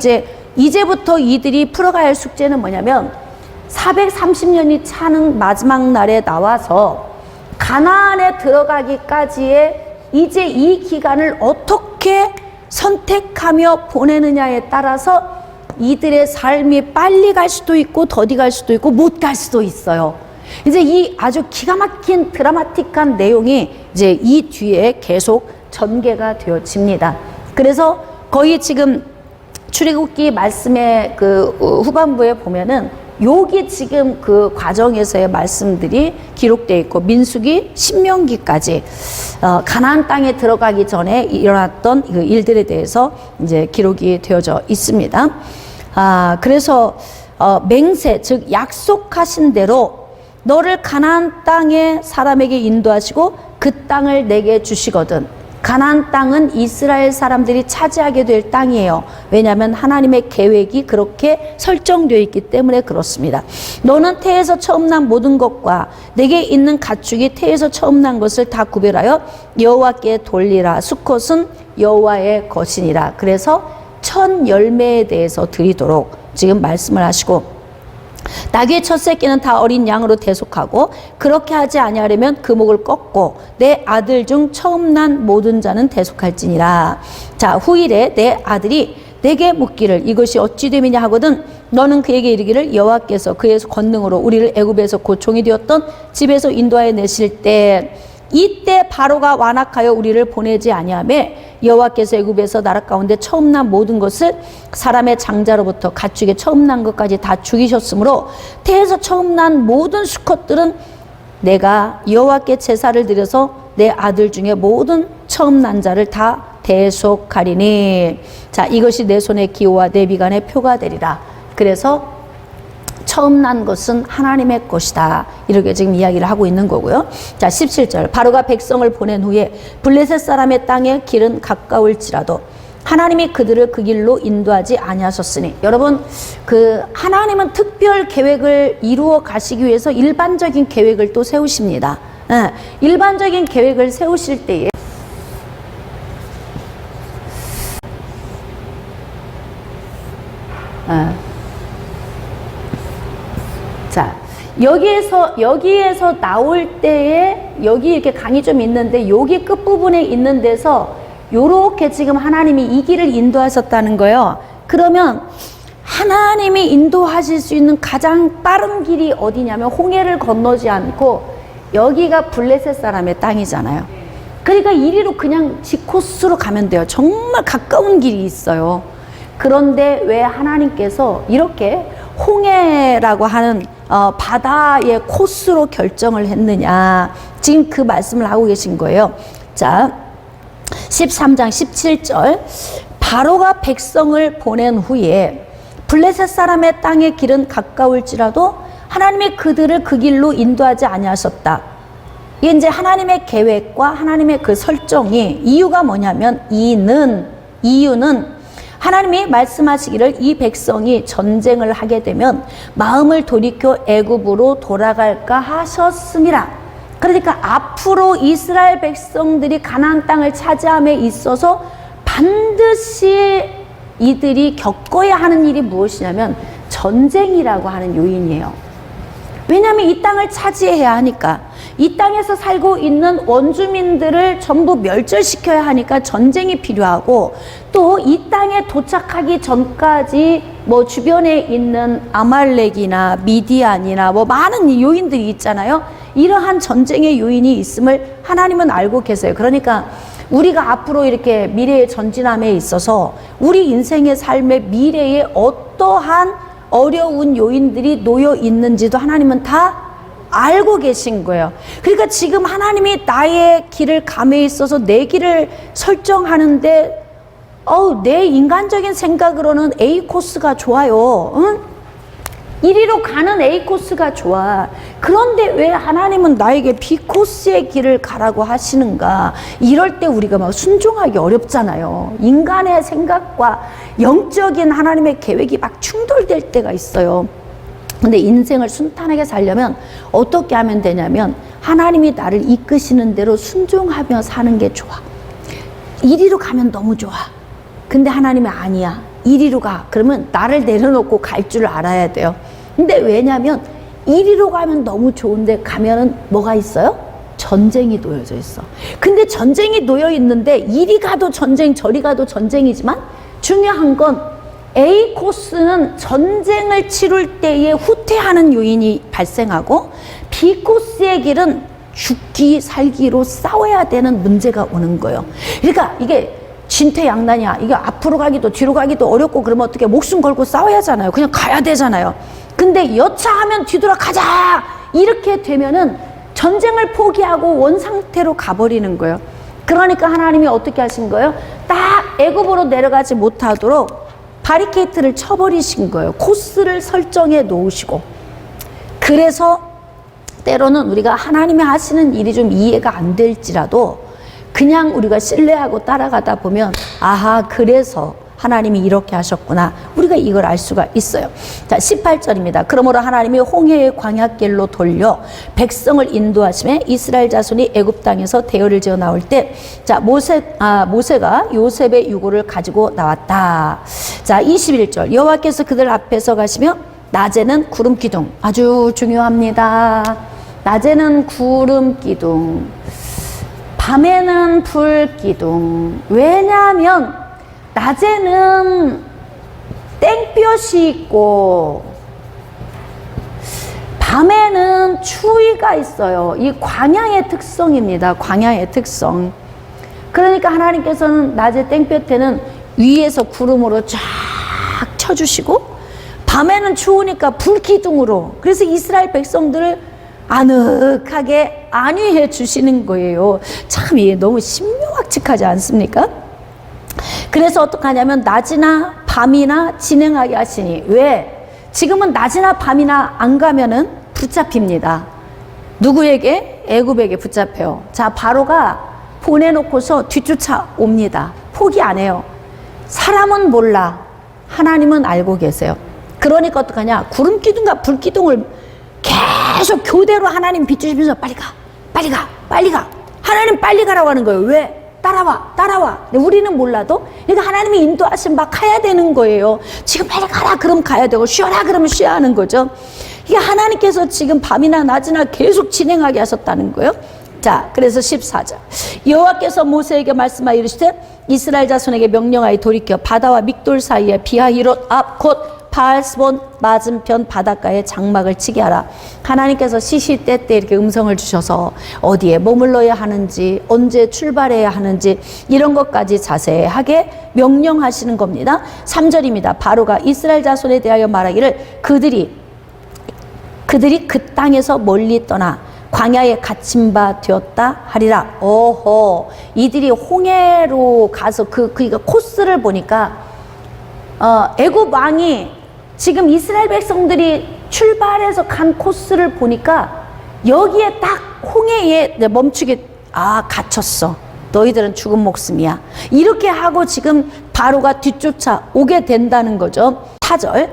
이제부터 이들이 풀어가야 할 숙제는 뭐냐면 430년이 차는 마지막 날에 나와서 가나안에 들어가기까지의 이제 이 기간을 어떻게 선택하며 보내느냐에 따라서 이들의 삶이 빨리 갈 수도 있고 더디 갈 수도 있고 못 갈 수도 있어요. 이제 이 아주 기가 막힌 드라마틱한 내용이 이제 이 뒤에 계속 전개가 되어집니다. 그래서 거의 지금 출애굽기 말씀의 그 후반부에 보면은 여기 지금 그 과정에서의 말씀들이 기록되어 있고 민수기, 신명기까지 가나안 땅에 들어가기 전에 일어났던 그 일들에 대해서 이제 기록이 되어져 있습니다. 그래서 맹세, 즉 약속하신 대로 너를 가나안 땅의 사람에게 인도하시고 그 땅을 내게 주시거든. 가나안 땅은 이스라엘 사람들이 차지하게 될 땅이에요. 왜냐하면 하나님의 계획이 그렇게 설정되어 있기 때문에 그렇습니다. 너는 태에서 처음 난 모든 것과 내게 있는 가축이 태에서 처음 난 것을 다 구별하여 여호와께 돌리라. 수컷은 여호와의 것이니라. 그래서 첫 열매에 대해서 드리도록 지금 말씀을 하시고, 나귀의 첫 새끼는 다 어린 양으로 대속하고 그렇게 하지 아니하려면 그 목을 꺾고 내 아들 중 처음 난 모든 자는 대속할지니라. 자, 후일에 내 아들이 내게 묻기를 이것이 어찌 됨이냐 하거든 너는 그에게 이르기를 여호와께서 그의 권능으로 우리를 애굽에서 곧 종이 되었던 집에서 인도하여 내실 때 이때 바로가 완악하여 우리를 보내지 아니하매 여호와께서 애굽에서 나라 가운데 처음 난 모든 것을 사람의 장자로부터 가축의 처음 난 것까지 다 죽이셨으므로 태에서 처음 난 모든 수컷들은 내가 여호와께 제사를 드려서 내 아들 중에 모든 처음 난 자를 다 대속하리니. 자, 이것이 내 손의 기호와 내 미간의 표가 되리라. 그래서 처음 난 것은 하나님의 것이다. 이렇게 지금 이야기를 하고 있는 거고요. 자, 17절. 바로가 백성을 보낸 후에 블레셋 사람의 땅의 길은 가까울지라도 하나님이 그들을 그 길로 인도하지 아니하셨으니. 여러분, 그 하나님은 특별 계획을 이루어 가시기 위해서 일반적인 계획을 또 세우십니다. 일반적인 계획을 세우실 때에 자, 여기에서 나올 때에 여기 이렇게 강이 좀 있는데 여기 끝부분에 있는 데서 요렇게 지금 하나님이 이 길을 인도하셨다는 거예요. 그러면 하나님이 인도하실 수 있는 가장 빠른 길이 어디냐면 홍해를 건너지 않고 여기가 블레셋 사람의 땅이잖아요. 그러니까 이리로 그냥 지 코스로 가면 돼요. 정말 가까운 길이 있어요. 그런데 왜 하나님께서 이렇게 홍해라고 하는 바다의 코스로 결정을 했느냐, 지금 그 말씀을 하고 계신 거예요. 자, 13장 17절. 바로가 백성을 보낸 후에 블레셋 사람의 땅의 길은 가까울지라도 하나님이 그들을 그 길로 인도하지 아니하셨다. 이게 이제 하나님의 계획과 하나님의 그 설정이, 이유가 뭐냐면 이유는 하나님이 말씀하시기를 이 백성이 전쟁을 하게 되면 마음을 돌이켜 애굽으로 돌아갈까 하셨음이라. 그러니까 앞으로 이스라엘 백성들이 가나안 땅을 차지함에 있어서 반드시 이들이 겪어야 하는 일이 무엇이냐면 전쟁이라고 하는 요인이에요. 왜냐하면 이 땅을 차지해야 하니까, 이 땅에서 살고 있는 원주민들을 전부 멸절시켜야 하니까 전쟁이 필요하고, 또 이 땅에 도착하기 전까지 뭐 주변에 있는 아말렉이나 미디안이나 뭐 많은 요인들이 있잖아요. 이러한 전쟁의 요인이 있음을 하나님은 알고 계세요. 그러니까 우리가 앞으로 이렇게 미래의 전진함에 있어서 우리 인생의 삶의 미래에 어떠한 어려운 요인들이 놓여 있는지도 하나님은 다 알고 계신 거예요. 그러니까 지금 하나님이 나의 길을 감에 있어서 내 길을 설정하는데 내 인간적인 생각으로는 A 코스가 좋아요. 응? 이리로 가는 A 코스가 좋아. 그런데 왜 하나님은 나에게 B 코스의 길을 가라고 하시는가? 이럴 때 우리가 막 순종하기 어렵잖아요. 인간의 생각과 영적인 하나님의 계획이 막 충돌될 때가 있어요. 근데 인생을 순탄하게 살려면 어떻게 하면 되냐면 하나님이 나를 이끄시는 대로 순종하며 사는 게 좋아. 이리로 가면 너무 좋아. 근데 하나님이 아니야. 이리로 가. 그러면 나를 내려놓고 갈 줄 알아야 돼요. 근데 왜냐면 이리로 가면 너무 좋은데 가면은 뭐가 있어요? 전쟁이 놓여져 있어. 근데 전쟁이 놓여 있는데 이리 가도 전쟁, 저리 가도 전쟁이지만 중요한 건 A 코스는 전쟁을 치룰 때에 후퇴하는 요인이 발생하고 B 코스의 길은 죽기 살기로 싸워야 되는 문제가 오는 거예요. 그러니까 이게 진퇴양난이야. 이게 앞으로 가기도 뒤로 가기도 어렵고 그러면 어떻게 목숨 걸고 싸워야 하잖아요. 그냥 가야 되잖아요. 근데 여차하면 뒤돌아가자 이렇게 되면은 전쟁을 포기하고 원상태로 가버리는 거예요. 그러니까 하나님이 어떻게 하신 거예요? 딱 애굽으로 내려가지 못하도록 바리케이트를 쳐버리신 거예요. 코스를 설정해 놓으시고. 그래서 때로는 우리가 하나님이 하시는 일이 좀 이해가 안 될지라도 그냥 우리가 신뢰하고 따라가다 보면 아하, 그래서 하나님이 이렇게 하셨구나. 우리가 이걸 알 수가 있어요. 자, 18절입니다. 그러므로 하나님이 홍해의 광야길로 돌려 백성을 인도하심에 이스라엘 자손이 애굽 땅에서 대열을 지어 나올 때, 자, 모세가 요셉의 유고를 가지고 나왔다. 자, 21절. 여호와께서 그들 앞에서 가시며 낮에는 구름 기둥. 아주 중요합니다. 낮에는 구름 기둥, 밤에는 불 기둥. 왜냐하면 낮에는 땡볕이 있고 밤에는 추위가 있어요. 이 광야의 특성입니다. 광야의 특성. 그러니까 하나님께서는 낮에 땡볕에는 위에서 구름으로 쫙 쳐주시고 밤에는 추우니까 불기둥으로, 그래서 이스라엘 백성들을 아늑하게 안위해 주시는 거예요. 참 이게 너무 신묘악측하지 않습니까? 그래서 어떡하냐면 낮이나 밤이나 진행하게 하시니, 왜? 지금은 낮이나 밤이나 안 가면은 붙잡힙니다. 누구에게? 애굽에게 붙잡혀요. 자, 바로가 보내놓고서 뒤쫓아옵니다. 포기 안 해요. 사람은 몰라, 하나님은 알고 계세요. 그러니까 어떡하냐, 구름기둥과 불기둥을 계속 교대로 하나님 비추시면서 빨리 가, 빨리 가, 빨리 가. 하나님 빨리 가라고 하는 거예요. 왜? 따라와, 따라와. 근데 우리는 몰라도, 그러니까 하나님이 인도하시면 막 가야 되는 거예요. 지금 빨리 가라 그럼 가야 되고, 쉬어라 그러면 쉬어야 하는 거죠. 이게 하나님께서 지금 밤이나 낮이나 계속 진행하게 하셨다는 거예요. 자, 그래서 14절. 여호와께서 모세에게 말씀하여 이르시되 이스라엘 자손에게 명령하여 돌이켜 바다와 믹돌 사이에 비하히롯 앞 곧 바알스본 맞은편 바닷가에 장막을 치게 하라. 하나님께서 시시때때 이렇게 음성을 주셔서 어디에 머물러야 하는지, 언제 출발해야 하는지 이런 것까지 자세하게 명령하시는 겁니다. 3절입니다. 바로가 이스라엘 자손에 대하여 말하기를 그들이 그 땅에서 멀리 떠나 광야에 갇힌 바 되었다 하리라. 오호, 이들이 홍해로 가서 그러니까 코스를 보니까 애굽 왕이 지금 이스라엘 백성들이 출발해서 간 코스를 보니까 여기에 딱 홍해에 멈추게, 갇혔어. 너희들은 죽은 목숨이야. 이렇게 하고 지금 바로가 뒤쫓아 오게 된다는 거죠. 4절.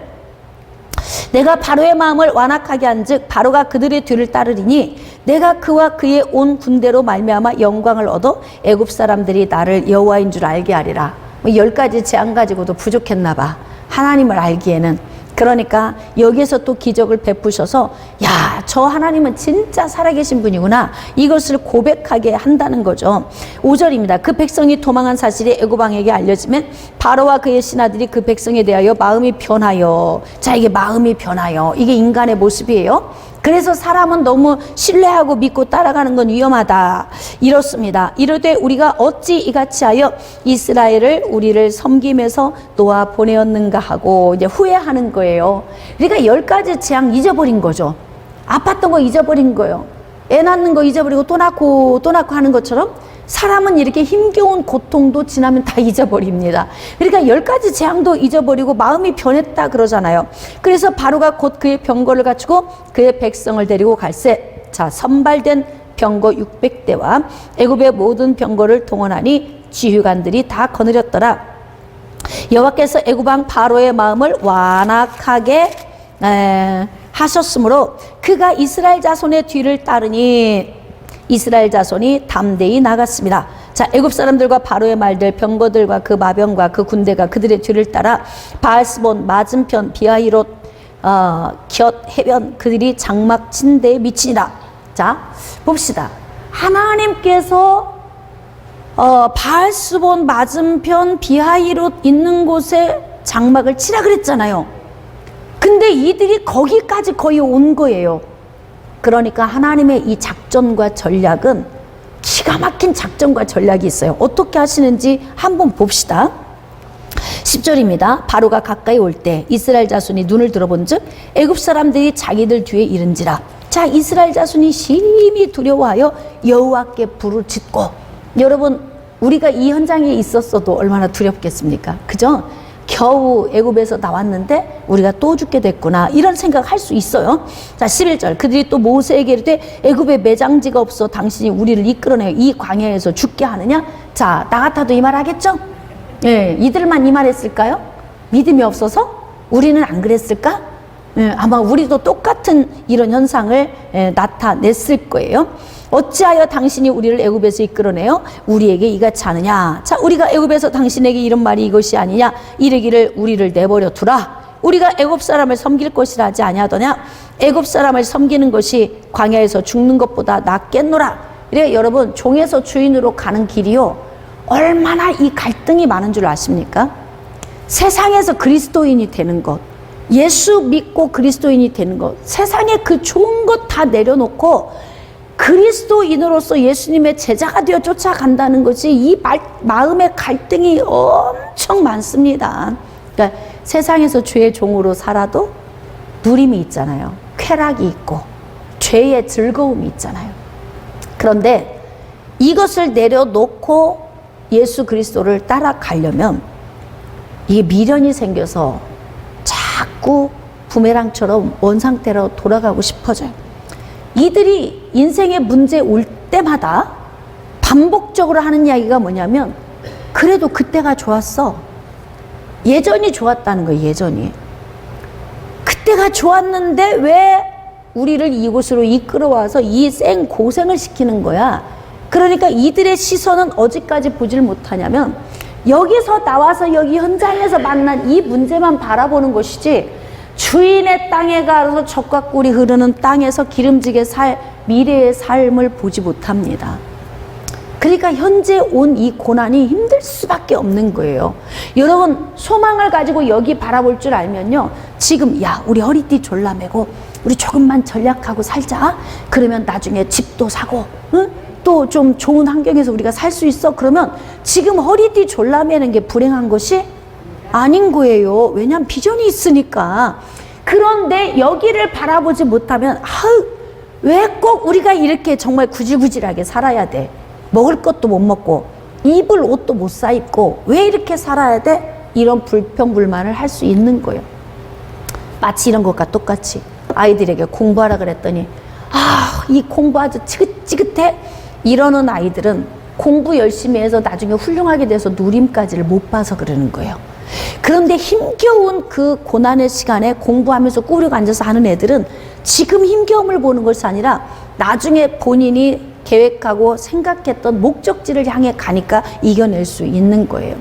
내가 바로의 마음을 완악하게 한즉 바로가 그들의 뒤를 따르리니 내가 그와 그의 온 군대로 말미암아 영광을 얻어 애굽 사람들이 나를 여호와인 줄 알게 하리라. 10가지 재앙 가지고도 부족했나 봐, 하나님을 알기에는. 그러니까 여기에서 또 기적을 베푸셔서 야, 저 하나님은 진짜 살아계신 분이구나, 이것을 고백하게 한다는 거죠. 5절입니다. 그 백성이 도망한 사실이 애굽 왕에게 알려지면 바로와 그의 신하들이 그 백성에 대하여 마음이 변하여. 자, 이게 마음이 변하여, 이게 인간의 모습이에요. 그래서 사람은 너무 신뢰하고 믿고 따라가는 건 위험하다, 이렇습니다. 이르되 우리가 어찌 이같이 하여 이스라엘을 우리를 섬김에서 놓아 보내었는가 하고 이제 후회하는 거예요. 그러니까 10가지 재앙 잊어버린 거죠. 아팠던 거 잊어버린 거예요. 애 낳는 거 잊어버리고 또 낳고 하는 것처럼 사람은 이렇게 힘겨운 고통도 지나면 다 잊어버립니다. 그러니까 10가지 재앙도 잊어버리고 마음이 변했다 그러잖아요. 그래서 바로가 곧 그의 병거를 갖추고 그의 백성을 데리고 갈새. 자, 선발된 병거 600대와 애굽의 모든 병거를 동원하니 지휘관들이 다 거느렸더라. 여호와께서 애굽 왕 바로의 마음을 완악하게 하셨으므로 그가 이스라엘 자손의 뒤를 따르니 이스라엘 자손이 담대히 나갔습니다. 자, 애굽 사람들과 바로의 말들, 병거들과 그 마병과 그 군대가 그들의 뒤를 따라 바알스본 맞은편 비하히롯 곁 해변 그들이 장막 친 데에 미치니라. 자, 봅시다. 하나님께서 바알스본 맞은편 비하히롯 있는 곳에 장막을 치라 그랬잖아요. 근데 이들이 거기까지 거의 온 거예요. 그러니까 하나님의 이 작전과 전략은 기가 막힌 작전과 전략이 있어요. 어떻게 하시는지 한번 봅시다. 10절입니다. 바로가 가까이 올 때 이스라엘 자손이 눈을 들어본즉 애굽 사람들이 자기들 뒤에 이른지라. 자, 이스라엘 자손이 심히 두려워하여 여호와께 부르짖고. 여러분, 우리가 이 현장에 있었어도 얼마나 두렵겠습니까? 그죠? 겨우 애굽에서 나왔는데 우리가 또 죽게 됐구나, 이런 생각할 수 있어요. 자, 11절 그들이 또 모세에게 이르되 애굽에 매장지가 없어 당신이 우리를 이끌어내어 이 광야에서 죽게 하느냐. 자, 나 같아도 이 말 하겠죠? 예, 이들만 이 말 했을까요? 믿음이 없어서? 우리는 안 그랬을까? 예, 아마 우리도 똑같은 이런 현상을 나타냈을 거예요. 어찌하여 당신이 우리를 애굽에서 이끌어내어 우리에게 이같이 하느냐. 자, 우리가 애굽에서 당신에게 이런 말이 이것이 아니냐. 이르기를 우리를 내버려 두라. 우리가 애굽 사람을 섬길 것이라 하지 아니하더냐. 애굽 사람을 섬기는 것이 광야에서 죽는 것보다 낫겠노라. 이래 여러분, 종에서 주인으로 가는 길이요, 얼마나 이 갈등이 많은 줄 아십니까? 세상에서 그리스도인이 되는 것, 예수 믿고 그리스도인이 되는 것, 세상에 그 좋은 것 다 내려놓고 그리스도인으로서 예수님의 제자가 되어 쫓아간다는 것이 이 마음의 갈등이 엄청 많습니다. 그러니까 세상에서 죄의 종으로 살아도 누림이 있잖아요. 쾌락이 있고 죄의 즐거움이 있잖아요. 그런데 이것을 내려놓고 예수 그리스도를 따라가려면 이게 미련이 생겨서 자꾸 부메랑처럼 원상태로 돌아가고 싶어져요. 이들이 인생의 문제 올 때마다 반복적으로 하는 이야기가 뭐냐면, 그래도 그때가 좋았어. 예전이 좋았다는 거예요. 예전이. 그때가 좋았는데 왜 우리를 이곳으로 이끌어와서 이 생 고생을 시키는 거야. 그러니까 이들의 시선은 어디까지 보질 못하냐면 여기서 나와서 여기 현장에서 만난 이 문제만 바라보는 것이지, 주인의 땅에 가서 젖과 꿀이 흐르는 땅에서 기름지게 살 미래의 삶을 보지 못합니다. 그러니까 현재 온 이 고난이 힘들 수밖에 없는 거예요. 여러분, 소망을 가지고 여기 바라볼 줄 알면요, 지금 야, 우리 허리띠 졸라매고 우리 조금만 전략하고 살자. 그러면 나중에 집도 사고, 응? 또 좀 좋은 환경에서 우리가 살 수 있어. 그러면 지금 허리띠 졸라매는 게 불행한 것이 아닌 거예요. 왜냐하면 비전이 있으니까. 그런데 여기를 바라보지 못하면, 아우, 왜 꼭 우리가 이렇게 정말 구질구질하게 살아야 돼? 먹을 것도 못 먹고 입을 옷도 못 사 입고 왜 이렇게 살아야 돼? 이런 불평불만을 할 수 있는 거예요. 마치 이런 것과 똑같이 아이들에게 공부하라 그랬더니 이 공부 아주 지긋지긋해? 이러는 아이들은 공부 열심히 해서 나중에 훌륭하게 돼서 누림까지를 못 봐서 그러는 거예요. 그런데 힘겨운 그 고난의 시간에 공부하면서 꾸리고 앉아서 하는 애들은 지금 힘겨움을 보는 것이 아니라 나중에 본인이 계획하고 생각했던 목적지를 향해 가니까 이겨낼 수 있는 거예요.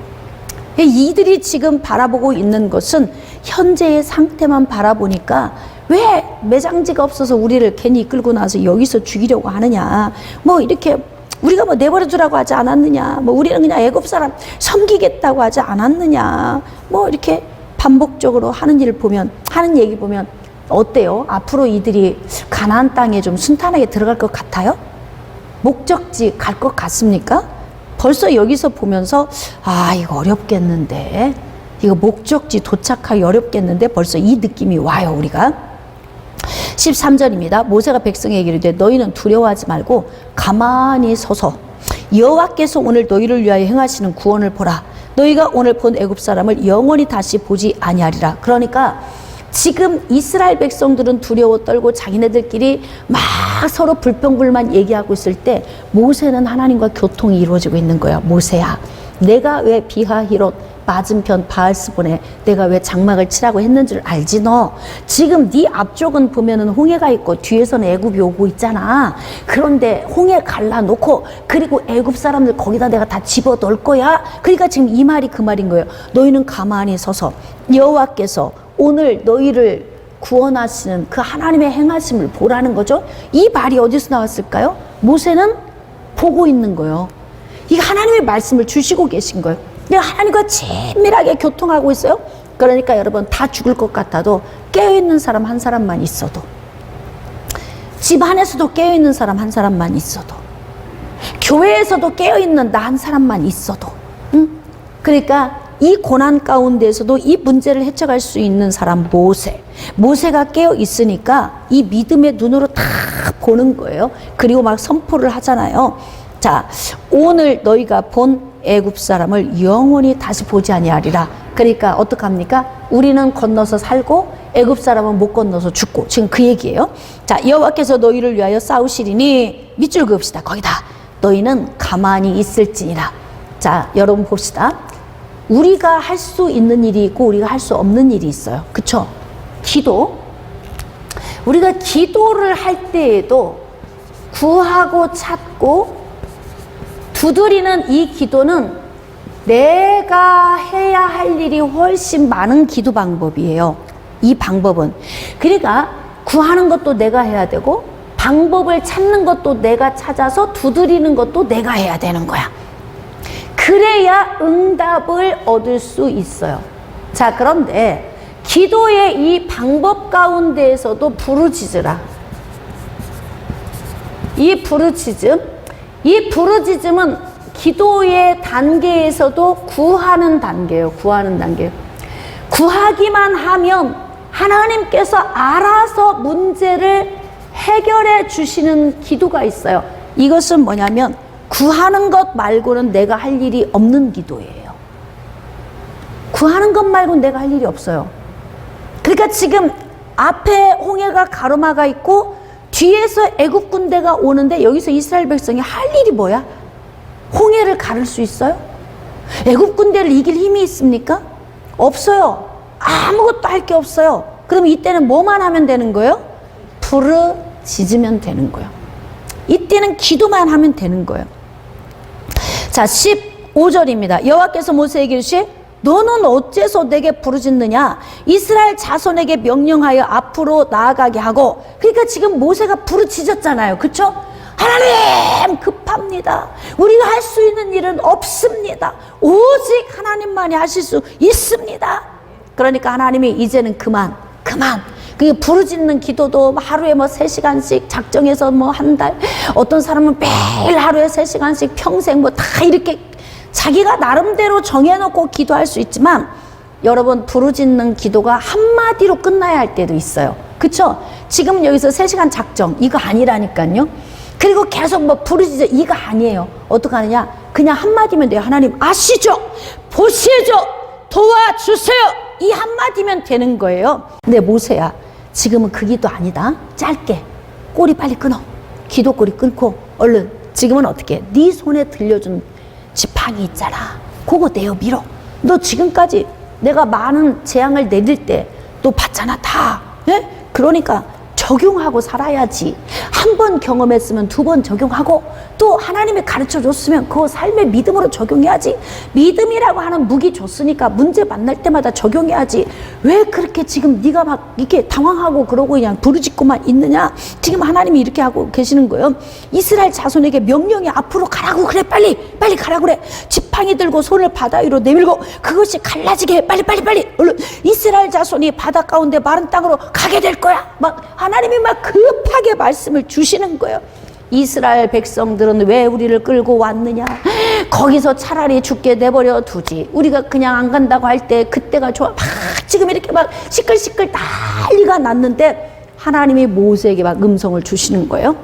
이들이 지금 바라보고 있는 것은 현재의 상태만 바라보니까 왜 매장지가 없어서 우리를 괜히 이끌고 나서 여기서 죽이려고 하느냐, 뭐 이렇게 우리가 뭐 내버려두라고 하지 않았느냐, 뭐 우리는 그냥 애굽 사람 섬기겠다고 하지 않았느냐, 뭐 이렇게 반복적으로 하는 일 보면, 하는 얘기 보면 어때요? 앞으로 이들이 가나안 땅에 좀 순탄하게 들어갈 것 같아요? 목적지 갈 것 같습니까? 벌써 여기서 보면서 이거 어렵겠는데, 이거 목적지 도착하기 어렵겠는데 벌써 이 느낌이 와요. 우리가 13절입니다. 모세가 백성에게 이르되 너희는 두려워하지 말고 가만히 서서 여호와께서 오늘 너희를 위하여 행하시는 구원을 보라. 너희가 오늘 본 애굽 사람을 영원히 다시 보지 아니하리라. 그러니까 지금 이스라엘 백성들은 두려워 떨고 자기네들끼리 막 서로 불평불만 얘기하고 있을 때 모세는 하나님과 교통이 이루어지고 있는 거야. 모세야, 내가 왜 비하히롯 맞은편 바알스본에 내가 왜 장막을 치라고 했는지를 알지 너? 지금 네 앞쪽은 보면은 홍해가 있고 뒤에서는 애굽이 오고 있잖아. 그런데 홍해 갈라놓고 그리고 애굽 사람들 거기다 내가 다 집어넣을 거야. 그러니까 지금 이 말이 그 말인 거예요. 너희는 가만히 서서 여호와께서 오늘 너희를 구원하시는 그 하나님의 행하심을 보라는 거죠. 이 말이 어디서 나왔을까요? 모세는 보고 있는 거예요. 이 하나님의 말씀을 주시고 계신 거예요. 하나님과 친밀하게 교통하고 있어요. 그러니까 여러분 다 죽을 것 같아도 깨어있는 사람 한 사람만 있어도, 집 안에서도 깨어있는 사람 한 사람만 있어도, 교회에서도 깨어있는 나 한 사람만 있어도, 그러니까 이 고난 가운데에서도 이 문제를 헤쳐갈 수 있는 사람 모세가 깨어 있으니까 이 믿음의 눈으로 다 보는 거예요. 그리고 막 선포를 하잖아요. 자, 오늘 너희가 본 애굽 사람을 영원히 다시 보지 아니하리라. 그러니까 어떡합니까? 우리는 건너서 살고 애굽 사람은 못 건너서 죽고, 지금 그 얘기예요. 자, 여호와께서 너희를 위하여 싸우시리니 밑줄 그읍시다. 거기다 너희는 가만히 있을지니라. 자, 여러분 봅시다. 우리가 할 수 있는 일이 있고 우리가 할 수 없는 일이 있어요. 그쵸? 기도. 우리가 기도를 할 때에도 구하고 찾고 두드리는 이 기도는 내가 해야 할 일이 훨씬 많은 기도 방법이에요. 이 방법은. 그러니까 구하는 것도 내가 해야 되고 방법을 찾는 것도 내가 찾아서 두드리는 것도 내가 해야 되는 거야. 그래야 응답을 얻을 수 있어요. 자, 그런데 기도의 이 방법 가운데에서도 부르짖으라. 이 부르짖음은 기도의 단계에서도 구하는 단계예요. 구하는 단계. 구하기만 하면 하나님께서 알아서 문제를 해결해 주시는 기도가 있어요. 이것은 뭐냐면 구하는 것 말고는 내가 할 일이 없는 기도예요. 구하는 것 말고는 내가 할 일이 없어요. 그러니까 지금 앞에 홍해가 가로막아 있고 뒤에서 애국 군대가 오는데 여기서 이스라엘 백성이 할 일이 뭐야? 홍해를 가를 수 있어요? 애국 군대를 이길 힘이 있습니까? 없어요. 아무것도 할 게 없어요. 그럼 이때는 뭐만 하면 되는 거예요? 부르짖으면 되는 거예요. 이때는 기도만 하면 되는 거예요. 자, 15절입니다. 여호와께서 모세에게 이르시되 너는 어째서 내게 부르짖느냐? 이스라엘 자손에게 명령하여 앞으로 나아가게 하고. 그러니까 지금 모세가 부르짖었잖아요. 그렇죠? 하나님 급합니다. 우리가 할 수 있는 일은 없습니다. 오직 하나님만이 하실 수 있습니다. 그러니까 하나님이 이제는 그만. 그 부르짖는 기도도 하루에 뭐 3시간씩 작정해서 뭐 한 달, 어떤 사람은 매일 하루에 3시간씩 평생 뭐 다 이렇게 자기가 나름대로 정해놓고 기도할 수 있지만, 여러분 부르짖는 기도가 한마디로 끝나야 할 때도 있어요. 그쵸? 지금 여기서 3시간 작정 이거 아니라니까요. 그리고 계속 뭐 부르짖어 이거 아니에요. 어떡하느냐? 그냥 한마디면 돼요. 하나님 아시죠? 보시죠? 도와주세요. 이 한마디면 되는 거예요. 근데 모세야, 지금은 그 기도 아니다. 짧게 꼬리 빨리 끊어. 기도 꼬리 끊고 얼른. 지금은 어떻게? 네 손에 들려준 지팡이 있잖아. 그거 내어 밀어. 너 지금까지 내가 많은 재앙을 내릴 때 너 봤잖아 다. 예? 그러니까 적용하고 살아야지. 한 번 경험했으면 2번 적용하고, 또 하나님이 가르쳐 줬으면 그거 삶의 믿음으로 적용해야지. 믿음이라고 하는 무기 줬으니까 문제 만날 때마다 적용해야지. 왜 그렇게 지금 네가 막 이렇게 당황하고 그러고 그냥 부르짖고만 있느냐? 지금 하나님이 이렇게 하고 계시는 거예요. 이스라엘 자손에게 명령이 앞으로 가라고 그래. 빨리 가라고 그래. 지팡이 들고 손을 바다 위로 내밀고 그것이 갈라지게 해. 빨리 얼른. 이스라엘 자손이 바다 가운데 마른 땅으로 가게 될 거야. 막 하나님이 막 급하게 말씀을 주시는 거예요. 이스라엘 백성들은 왜 우리를 끌고 왔느냐? 거기서 차라리 죽게 내버려 두지. 우리가 그냥 안 간다고 할 때 그때가 좋아. 막 지금 이렇게 막 시끌시끌 난리가 났는데 하나님이 모세에게 막 음성을 주시는 거예요.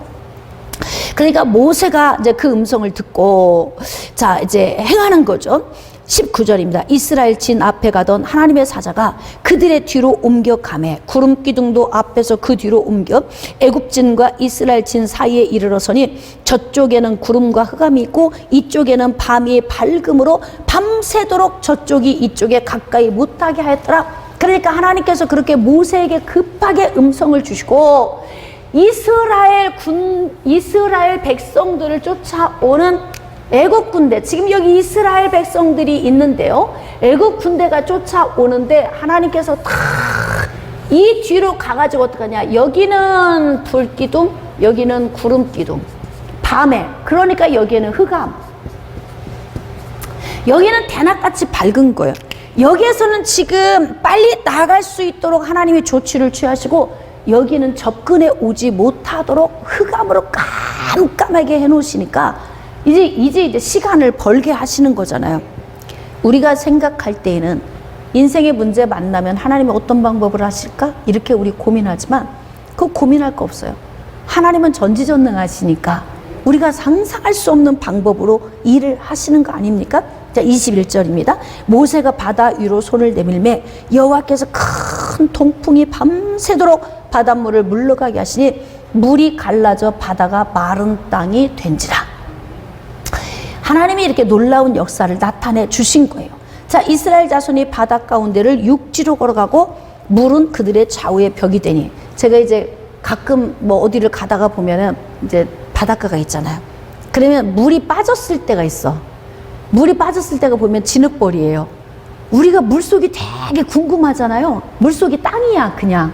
그러니까 모세가 이제 그 음성을 듣고 자 이제 행하는 거죠. 19절입니다. 이스라엘 진 앞에 가던 하나님의 사자가 그들의 뒤로 옮겨 가매 구름 기둥도 앞에서 그 뒤로 옮겨 애굽진과 이스라엘 진 사이에 이르러서니 저쪽에는 구름과 흑암이 있고 이쪽에는 밤이 밝음으로 밤새도록 저쪽이 이쪽에 가까이 못하게 하였더라. 그러니까 하나님께서 그렇게 모세에게 급하게 음성을 주시고 이스라엘 백성들을 쫓아오는 애국 군대, 지금 여기 이스라엘 백성들이 있는데요. 애국 군대가 쫓아오는데 하나님께서 다 이 뒤로 가가지고 어떡하냐. 여기는 불기둥, 여기는 구름기둥. 밤에, 그러니까 여기는 흑암. 여기는 대낮같이 밝은 거예요. 여기에서는 지금 빨리 나갈 수 있도록 하나님이 조치를 취하시고 여기는 접근해 오지 못하도록 흑암으로 깜깜하게 해놓으시니까 이제 시간을 벌게 하시는 거잖아요. 우리가 생각할 때에는 인생의 문제 만나면 하나님이 어떤 방법을 하실까? 이렇게 우리 고민하지만 그거 고민할 거 없어요. 하나님은 전지전능하시니까 우리가 상상할 수 없는 방법으로 일을 하시는 거 아닙니까? 자, 21절입니다. 모세가 바다 위로 손을 내밀매 여호와께서 큰 동풍이 밤새도록 바닷물을 물러가게 하시니 물이 갈라져 바다가 마른 땅이 된지라. 하나님이 이렇게 놀라운 역사를 나타내 주신 거예요. 자, 이스라엘 자손이 바다 가운데를 육지로 걸어가고 물은 그들의 좌우에 벽이 되니, 제가 이제 가끔 뭐 어디를 가다가 보면은 이제 바닷가가 있잖아요. 그러면 물이 빠졌을 때가 있어. 물이 빠졌을 때가 보면 진흙벌이에요. 우리가 물속이 되게 궁금하잖아요. 물속이 땅이야, 그냥.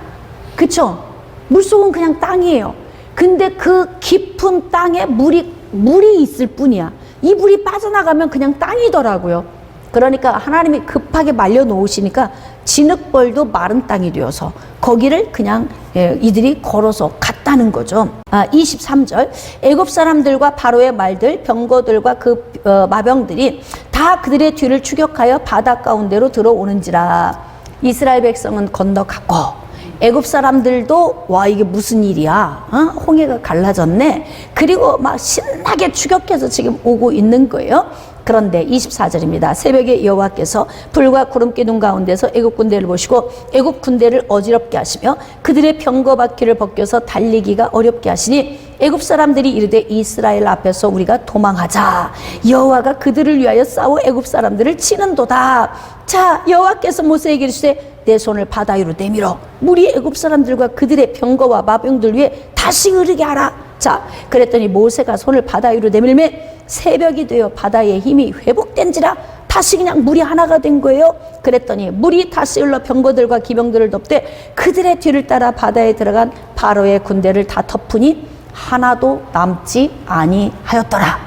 그쵸? 물속은 그냥 땅이에요. 근데 그 깊은 땅에 물이 있을 뿐이야. 이 물이 빠져나가면 그냥 땅이더라고요. 그러니까 하나님이 급하게 말려놓으시니까 진흙벌도 마른 땅이 되어서 거기를 그냥 이들이 걸어서 갔다는 거죠. 23절 애굽 사람들과 바로의 말들 병거들과 그 마병들이 다 그들의 뒤를 추격하여 바다 가운데로 들어오는지라. 이스라엘 백성은 건너갔고 애굽 사람들도 와 이게 무슨 일이야, 홍해가 갈라졌네. 그리고 막 신나게 추격해서 지금 오고 있는 거예요. 그런데 24절입니다. 새벽에 여호와께서 불과 구름 기둥 가운데서 애굽 군대를 보시고 애굽 군대를 어지럽게 하시며 그들의 병거 바퀴를 벗겨서 달리기가 어렵게 하시니 애굽 사람들이 이르되 이스라엘 앞에서 우리가 도망하자. 여호와가 그들을 위하여 싸워 애굽 사람들을 치는도다. 자, 여호와께서 모세에게 이르시되 내 손을 바다 위로 내밀어 물이 애굽 사람들과 그들의 병거와 마병들 위에 다시 흐르게 하라. 자, 그랬더니 모세가 손을 바다 위로 내밀매 새벽이 되어 바다의 힘이 회복된지라. 다시 그냥 물이 하나가 된 거예요. 그랬더니 물이 다시 흘러 병거들과 기병들을 덮되 그들의 뒤를 따라 바다에 들어간 바로의 군대를 다 덮으니 하나도 남지 아니하였더라.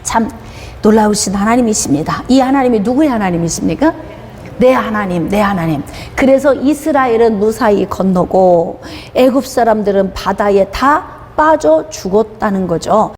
참 놀라우신 하나님이십니다. 이 하나님이 누구의 하나님이십니까? 내 하나님, 내 하나님. 그래서 이스라엘은 무사히 건너고 애굽 사람들은 바다에 다 빠져 죽었다는 거죠.